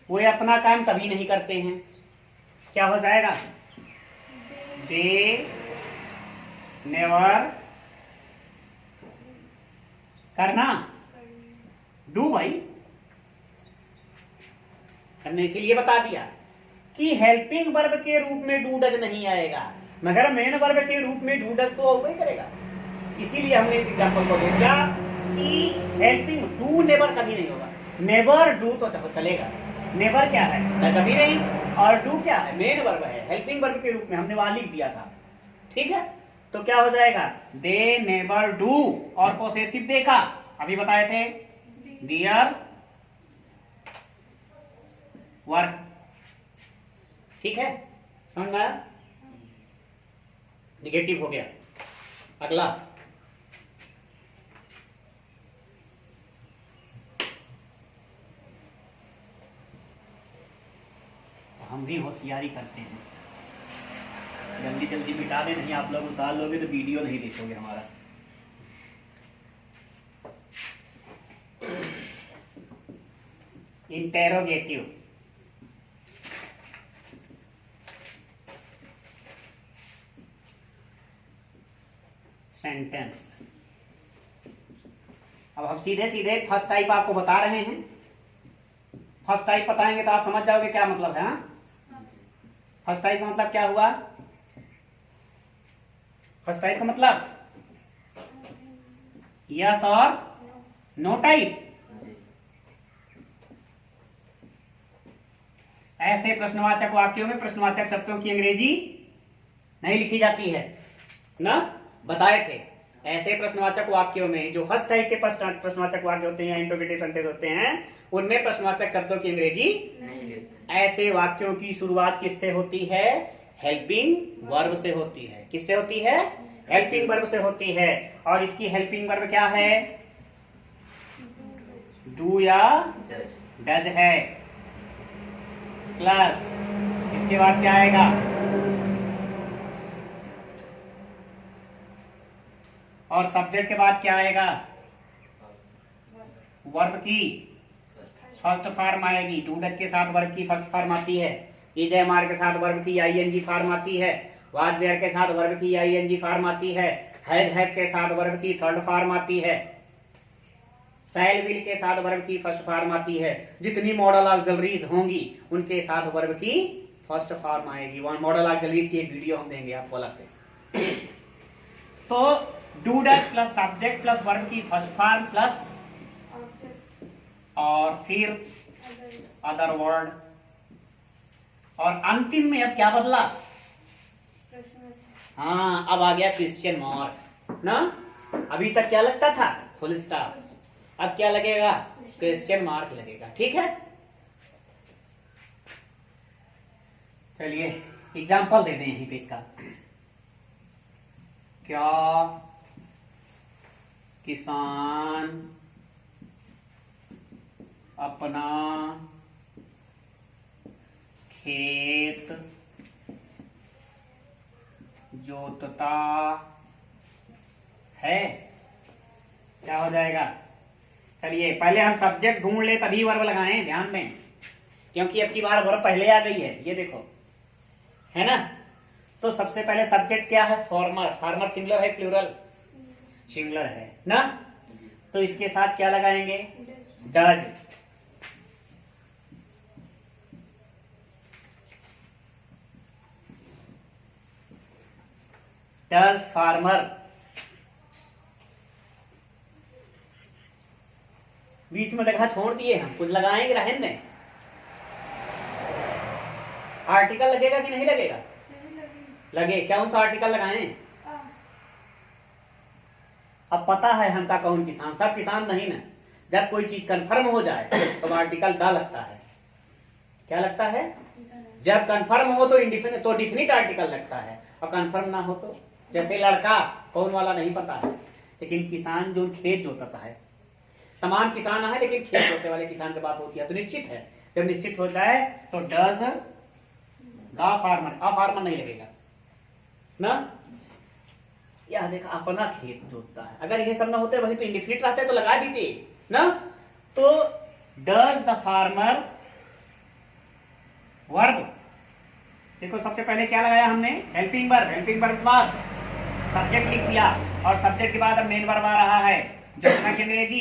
वो अपना काम कभी नहीं करते हैं। क्या हो जाएगा? दे नेवर करना, डू भाई, हमने इसीलिए बता दिया कि हेल्पिंग वर्ब के रूप में डू डज नहीं आएगा, मगर मेन वर्ब के रूप में डू डज तो वही करेगा। इसीलिए हमने इस एग्जांपल को दे दिया कि हेल्पिंग, डू नेवर कभी नहीं होगा। नेवर डू तो चलेगा, नेवर क्या है, न कभी नहीं, और डू क्या है, मेन वर्ब है, हेल्पिंग वर्ब के रूप में हमने वहां लिख दिया था। ठीक है, तो क्या हो जाएगा, दे नेवर डू, और पोसेसिव देखा अभी बताए थे, डियर वर्क। ठीक है, समझ में आया, निगेटिव हो गया। अगला, हम भी होशियारी करते हैं, जल्दी जल्दी मिटा दे, नहीं आप लोग उतार लोगे तो वीडियो नहीं देखोगे हमारा। Interrogative, sentence. अब हम सीधे सीधे फर्स्ट टाइप आपको बता रहे हैं। फर्स्ट टाइप बताएंगे तो आप समझ जाओगे क्या मतलब है। फर्स्ट टाइप का मतलब क्या हुआ, फर्स्ट टाइप का मतलब यस और नो टाइप। ऐसे प्रश्नवाचक वाक्यों में प्रश्नवाचक शब्दों की अंग्रेजी नहीं लिखी जाती है ना, बताए थे। ऐसे प्रश्नवाचक वाक्यों में जो फर्स्ट टाइप के प्रश्नवाचक वाक्य होते हैं या इंट्रोगेटिव सेंटेंस होते हैं, उनमें प्रश्नवाचक शब्दों की अंग्रेजी नहीं। ऐसे वाक्यों की शुरुआत किससे होती है, हेल्पिंग वर्ब से होती है। किससे होती है, हेल्पिंग वर्ब से होती है। और इसकी हेल्पिंग वर्ब क्या है, डू या डज है, प्लस इसके बाद क्या आएगा, और सब्जेक्ट के बाद क्या आएगा, वर्ब की फर्स्ट फॉर्म आएगी। डू डज के साथ वर्ब की फर्स्ट फॉर्म आती है, इज एम आर के साथ वर्ब की आईएनजी फॉर्म आती है, वाज वेयर के साथ वर्ब की आईएनजी फॉर्म आती है, हैव के साथ वर्ब की थर्ड फॉर्म आती है, शैल विल के साथ वर्ब की फर्स्ट फॉर्म आती है। जितनी मॉडल ऑक्सिलरीज होंगी उनके साथ वर्ब की फर्स्ट फॉर्म आएगी। मॉडल ऑक्सिलरीज की एक वीडियो हम देंगे आपको अलग से। तो do does plus subject plus verb की फर्स्ट फॉर्म प्लस और फिर अदर वर्ड, और अंतिम में अब क्या बदला, हाँ अब आ गया क्वेश्चन मार्क ना। अभी तक क्या लगता था, फुल स्टॉप, अब क्या लगेगा, क्वेश्चन मार्क लगेगा। ठीक है, चलिए एग्जाम्पल दे दें यहीं पे इसका। क्या किसान अपना खेत जोतता है, क्या हो जाएगा। चलिए पहले हम सब्जेक्ट ढूंढ ले तभी वर्ब लगाएं, ध्यान दें, क्योंकि अब की बार वर्ब पहले आ गई है, ये देखो है ना। तो सबसे पहले सब्जेक्ट क्या है, फार्मर। फार्मर सिंगुलर है प्लूरल, सिंगुलर है ना, तो इसके साथ क्या लगाएंगे, डज। डज फार्मर, बीच में लगा छोड़ दिए हम, कुछ लगाएंगे रहने दें। आर्टिकल लगेगा कि नहीं लगेगा, लगे, कौन सा आर्टिकल लगाएं। अब पता है हम का कौन किसान, सब किसान नहीं ना। जब कोई चीज कंफर्म हो जाए तो आर्टिकल दा लगता है, क्या लगता है, जब कंफर्म हो तो इंडिफिनिट, तो डिफिनिट आर्टिकल लगता है, और कंफर्म ना हो तो, जैसे लड़का कौन वाला नहीं पता है, लेकिन किसान जो खेत जोतता है, तमाम किसान है लेकिन खेत जोतने वाले किसान की बात होती है तो निश्चित है। जब निश्चित होता है तो does the farmer, a farmer नहीं लगेगा ना। यह देखा अपना खेत जोतता है, अगर ये सब ना होते वही तो इंडिफिनिट रहते तो लगा देते ना। तो डज द फार्मर वर्ब, देखो सबसे पहले क्या लगाया हमने, हेल्पिंग वर्ब। हेल्पिंग वर्ब के बाद सब्जेक्ट लिख दिया, और सब्जेक्ट के बाद अब मेन वर्ब आ रहा है, जोतना की अंग्रेजी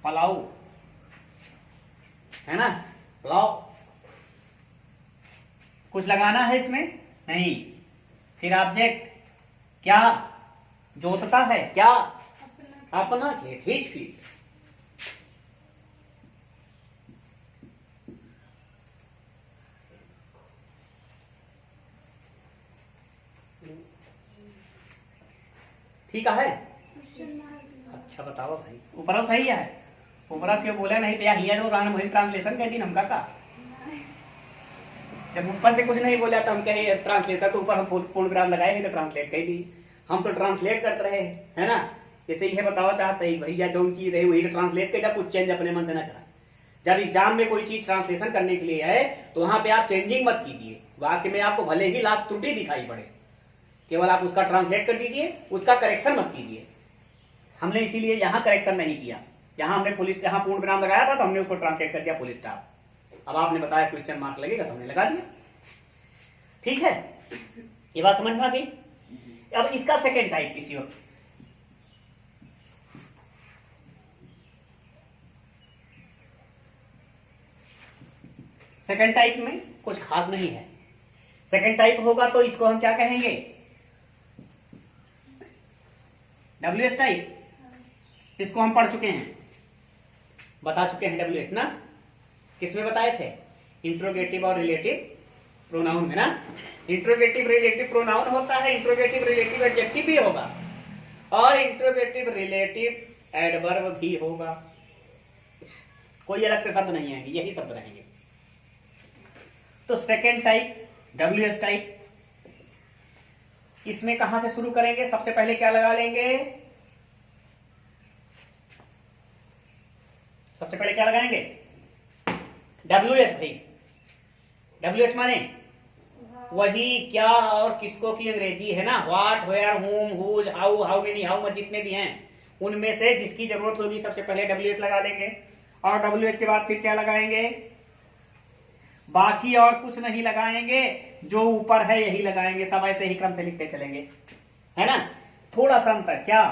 पलाऊ, है ना, पलाऊ। कुछ लगाना है इसमें नहीं। फिर ऑब्जेक्ट क्या जोतता है, क्या अपना खेत, हिज फील्ड। ठीक है। अच्छा बताओ भाई, ऊपर सही है, ऊपर से बोला नहीं तो यहाँ जो रान वही ट्रांसलेशन कर दी नमका का। जब ऊपर से कुछ नहीं बोला तो हम कहे ट्रांसलेशन, तो ऊपर हम पूर्ण विराम लगाए नहीं तो ट्रांसलेट कह दी। हम तो ट्रांसलेट करते रहे, है ना। जैसे यह बताओ चाहते ही भैया जो चीज रही वही ट्रांसलेट कर, जब कुछ चेंज अपने मन से ना करा। जब एग्जाम में कोई चीज ट्रांसलेशन करने के लिए है तो वहां पे आप चेंजिंग मत कीजिए। वाक्य में आपको भले ही लाभ त्रुटि दिखाई पड़े, केवल आप उसका ट्रांसलेट कर दीजिए, उसका करेक्शन मत कीजिए। हमने इसीलिए यहाँ करेक्शन नहीं किया, यहाँ हमने पुलिस, यहाँ पूर्ण विराम लगाया था तो हमने उसको ट्रांसलेट कर दिया पुलिस स्टॉप। अब आपने बताया क्वेश्चन मार्क लगेगा तो हमने लगा दिया। ठीक है, ये बात समझ में आ गई। अब इसका सेकेंड टाइप इसी वक्त, सेकेंड टाइप में कुछ खास नहीं है। सेकेंड टाइप होगा तो इसको हम क्या कहेंगे, WH टाइप। इसको हम पढ़ चुके हैं, बता चुके हैं WH ना, किसमें बताए थे, इंट्रोगेटिव और रिलेटिव प्रोनाउन में ना। इंट्रोगेटिव रिलेटिव प्रोनाउन होता है, इंट्रोगेटिव रिलेटिव एडजेक्टिव भी होगा और इंट्रोगेटिव रिलेटिव एडवर्ब भी होगा। कोई अलग से शब्द नहीं आएंगे, यही शब्द रहेंगे। तो सेकेंड टाइप WH टाइप, इसमें कहां से शुरू करेंगे, सबसे पहले क्या लगा लेंगे, सबसे पहले क्या लगाएंगे, WH भाई। WH माने वही क्या और किसको की अंग्रेजी है ना, what, where, whom, whose, how, how many, how much, जितने भी हैं उनमें से जिसकी जरूरत होगी सबसे पहले WH लगा लेंगे। और WH के बाद फिर क्या लगाएंगे, बाकी और कुछ नहीं लगाएंगे, जो ऊपर है यही लगाएंगे। सब ऐसे ही क्रम से लिखते चलेंगे, है ना। थोड़ा सा अंतर क्या,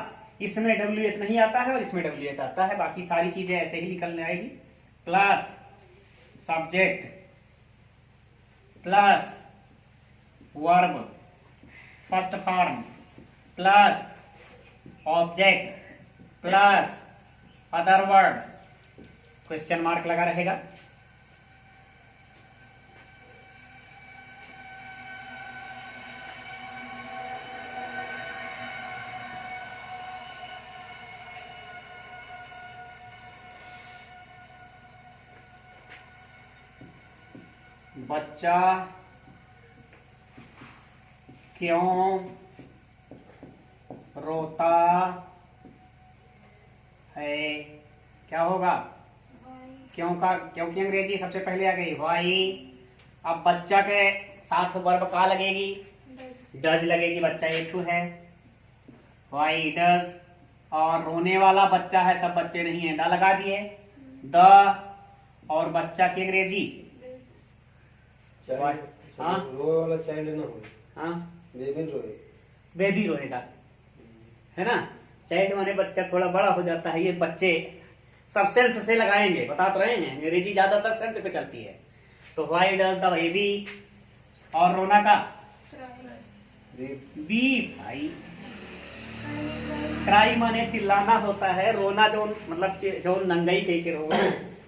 इसमें WH नहीं आता है और इसमें WH आता है, बाकी सारी चीजें ऐसे ही निकलने आएगी। Plus subject plus verb first form plus object plus other word, question mark लगा रहेगा। बच्चा क्यों रोता है, क्या होगा, क्यों का, क्योंकि अंग्रेजी सबसे पहले आ गई व्हाई। अब बच्चा के साथ वर्ब का लगेगी, डज लगेगी, बच्चा एक है, व्हाई डज। और रोने वाला बच्चा है, सब बच्चे नहीं है, द लगा दिए, द। और बच्चा की अंग्रेजी हाँ, रोए वाला चाइल्ड ना हो, हाँ बेबी रोए, बेबी रोएगा, है ना। चाइल्ड माने बच्चा थोड़ा बड़ा हो जाता है, ये बच्चे सब सेंस से लगाएंगे, बता तो रहे हैं, अंग्रेजी ज्यादातर सेंस पे चलती है। तो व्हाई डज द बेबी, और रोना का बी भाई। क्राई माने चिल्लाना होता है, रोना जो मतलब जो नंगई कह के रोना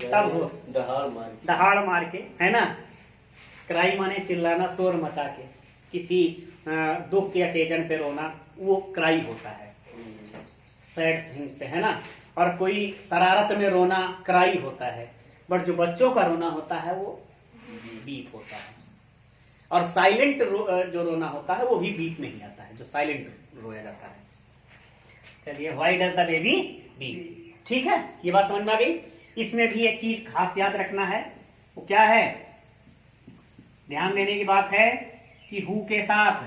तब हो, दहाड़ मार के, है ना। क्राई माने चिल्लाना, शोर मचा के, किसी दुख के अकेजन पे रोना, वो क्राई होता है, सैड थिंग पे, है ना। और कोई शरारत में रोना क्राई होता है, बट जो बच्चों का रोना होता है वो बीप होता है। और साइलेंट जो रोना होता है वो भी बीप नहीं आता है, जो साइलेंट रोया जाता है। चलिए, why does the baby beep, ठीक है, ये बात समझ में आ गई। इसमें भी एक चीज खास याद रखना है, वो क्या है, ध्यान देने की बात है कि हु के साथ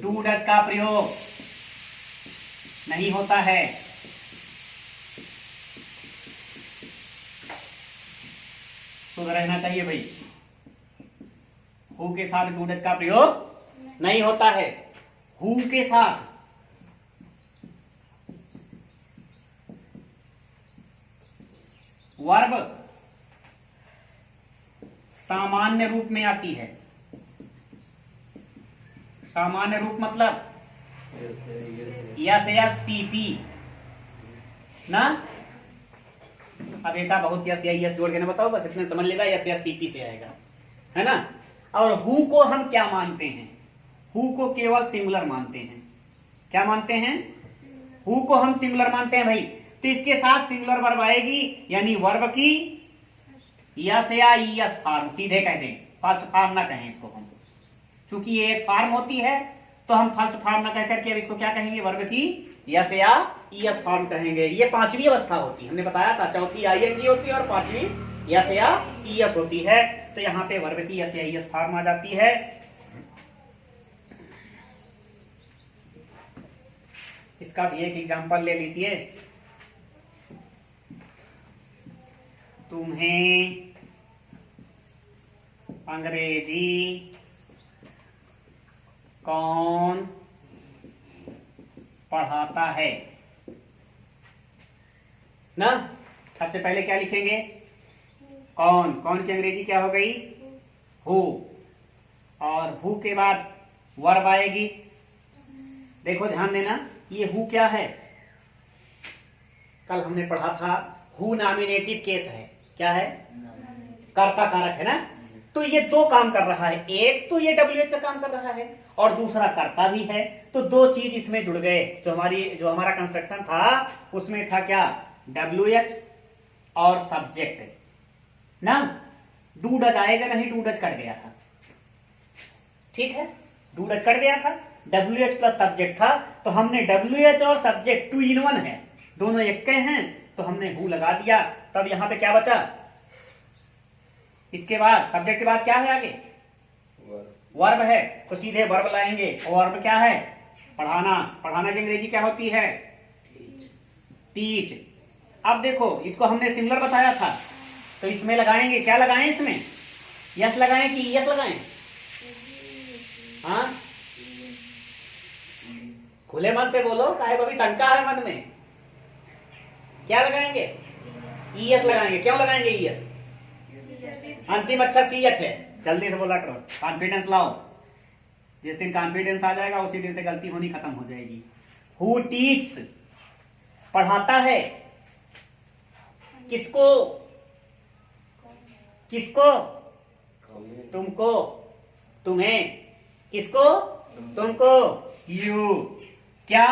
डू डज का प्रयोग नहीं होता है। तो रहना चाहिए भाई, हु के साथ डू डज का प्रयोग नहीं होता है। हु के साथ वर्ब सामान्य रूप में आती है। सामान्य रूप मतलब यस यस पी पी ना। अब एक बहुत यस या यस जोड़ के ना बताओ, बस इतने समझ लेगा, यस यस पी पी से आएगा, है ना। और हु को हम क्या मानते हैं? हु को केवल सिंगुलर मानते हैं। क्या मानते हैं? हु को हम सिंगुलर मानते हैं भाई। तो इसके साथ सिंगुलर वर्ब आएगी, यानी वर्ब की यस या यस फॉर्म सीधे कह दें, फर्स्ट फॉर्म ना कहें इसको हम, क्योंकि ये एक फॉर्म होती है, तो हम फर्स्ट फॉर्म ना कह करके अब इसको क्या कहेंगे? वर्ब की यस या ईएस फॉर्म कहेंगे। ये पांचवी अवस्था होती है, हमने बताया था, चौथी आईएनजी होती है और पांचवी यस या ईएस होती है। तो यहाँ पे वर्ब की यस या ईएस फॉर्म आ जाती है। इसका भी एक एग्जांपल ले लीजिए। तुम्हें अंग्रेजी कौन पढ़ाता है ना। सबसे पहले क्या लिखेंगे? कौन। कौन की अंग्रेजी क्या हो गई? हु। और हु के बाद वर्ब आएगी। देखो ध्यान देना, ये हु क्या है? कल हमने पढ़ा था, हु नॉमिनेटिव केस है। क्या है? कर्ता कारक है ना। तो ये दो काम कर रहा है, एक तो ये WH का काम कर रहा है और दूसरा कर्ता भी है। तो दो चीज इसमें जुड़ गए। जो हमारा कंस्ट्रक्शन था उसमें था क्या? WH और सब्जेक्ट ना। डू डज आएगा नहीं, डू डज कट गया था, ठीक है, डू डज कट गया था, WH प्लस सब्जेक्ट था। तो हमने WH और सब्जेक्ट 2 in 1 है, दोनों एक के हैं, तो हमने हु लगा दिया। तब यहां पे क्या बचा? इसके बाद सब्जेक्ट के बाद क्या है? आगे वर्ब है, तो सीधे वर्ब लाएंगे। और वर्ब क्या है? पढ़ाना। पढ़ाना की अंग्रेजी क्या होती है? टीच। अब देखो, इसको हमने सिमिलर बताया था, तो इसमें लगाएंगे, क्या लगाएं? इसमें यस लगाएं कि यस लगाएं? हाँ, खुले मन से बोलो, काहे को भी शंका है मन में। क्या लगाएंगे? ईएस लगाएंगे। क्यों लगाएंगे ईएस? अंतिम अक्षर CH है। जल्दी से बोला करो, कॉन्फिडेंस लाओ। जिस दिन कॉन्फिडेंस आ जाएगा उसी दिन से गलती होनी खत्म हो जाएगी। हु टीच्स, पढ़ाता है। किसको? किसको? तुमको। तुम्हें। किसको? तुमको। यू। क्या?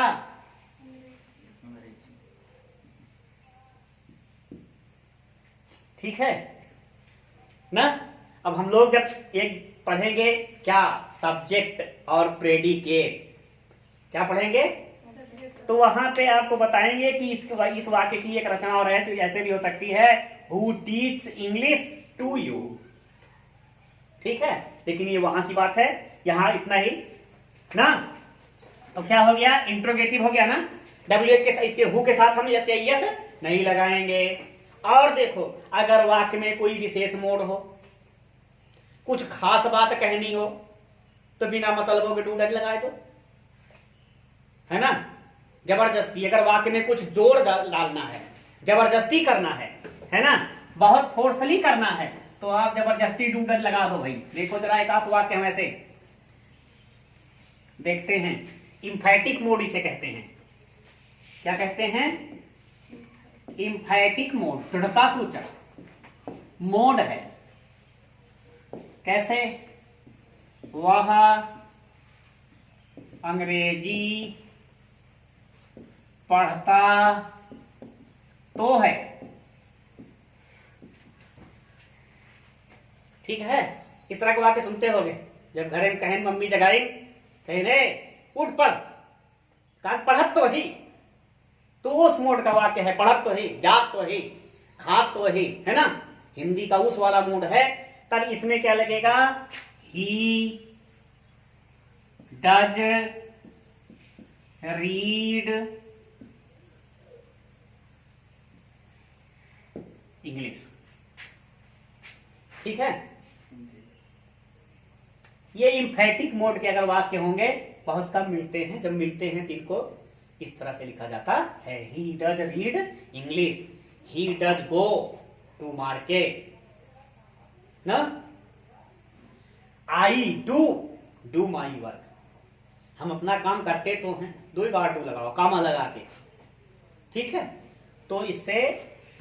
ठीक है ना। अब हम लोग जब एक पढ़ेंगे क्या? सब्जेक्ट और प्रेडिकेट। क्या पढ़ेंगे? तो वहां पे आपको बताएंगे कि इस वाक्य की एक रचना और ऐसे भी हो सकती है, who teach English to you. ठीक है, लेकिन ये वहां की बात है, यहां इतना ही ना। तो क्या हो गया? इंट्रोगेटिव हो गया ना। WH के इसके हु के साथ हम यस या यस नहीं लगाएंगे। और देखो, अगर वाक्य में कोई विशेष मोड हो, कुछ खास बात कहनी हो, तो बिना मतलब के डू डज लगाए दो, है ना। जबरदस्ती अगर वाक्य में कुछ जोड़ डालना है, जबरदस्ती करना है ना, बहुत फोर्सली करना है, तो आप जबरदस्ती डू डज लगा दो भाई। देखो जरा एक आध वाक्य हम ऐसे देखते हैं। इम्फैटिक मोड इसे कहते हैं। क्या कहते हैं? इम्फैटिक मोड, दृढ़ता सूचक मोड है। कैसे? वह अंग्रेजी पढ़ता तो है। ठीक है, इस तरह के वाक्य सुनते होगे जब घर में कहें मम्मी जगाई, कहे रे उठ पढ़, कान पढ़त तो ही, तो उस मोड का वाक्य है। पढ़त तो ही, जात तो ही, खात तो ही, है ना। हिंदी का उस वाला मोड है। तब इसमें क्या लगेगा? ही डज रीड इंग्लिश। ठीक है, ये इम्फैटिक मोड के अगर वाक्य होंगे, बहुत कम मिलते हैं, जब मिलते हैं तो इनको इस तरह से लिखा जाता है। He does read English, he does go to market ना। आई डू माई वर्क, हम अपना काम करते तो हैं, 2 बार डू लगाओ कामा लगा के, ठीक है। तो इससे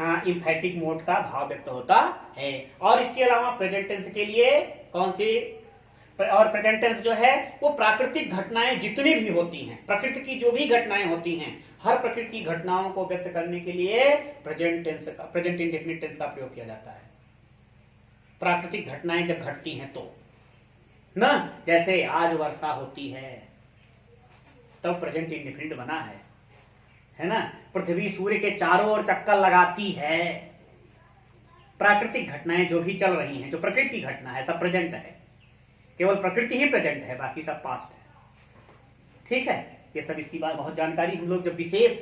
इम्फेटिक मोड का भाव व्यक्त होता है। और इसके अलावा प्रेजेंट टेंस के लिए कौन सी, और प्रेजेंट टेंस जो है वो प्राकृतिक घटनाएं जितनी भी होती हैं, प्रकृति की जो भी घटनाएं होती हैं, हर प्रकृति की घटनाओं को व्यक्त करने के लिए प्रेजेंट इंडेफिनिट टेंस का प्रयोग किया जाता है। प्राकृतिक घटनाएं जब घटती हैं तो ना, जैसे आज वर्षा होती है तब प्रेजेंट इंडेफिनिट बना है ना। पृथ्वी सूर्य के चारों ओर चक्कर लगाती है। प्राकृतिक घटनाएं जो भी चल रही हैं, जो प्रकृति की घटना है, सब प्रेजेंट है। केवल प्रकृति ही प्रेजेंट है, बाकी सब पास्ट है, ठीक है। ये सब इसकी बात बहुत जानकारी हम लोग जब विशेष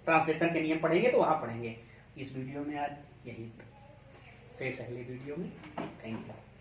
ट्रांसलेशन के नियम पढ़ेंगे तो वहां पढ़ेंगे। इस वीडियो में आज यही शेष अगले वीडियो में। Thank you.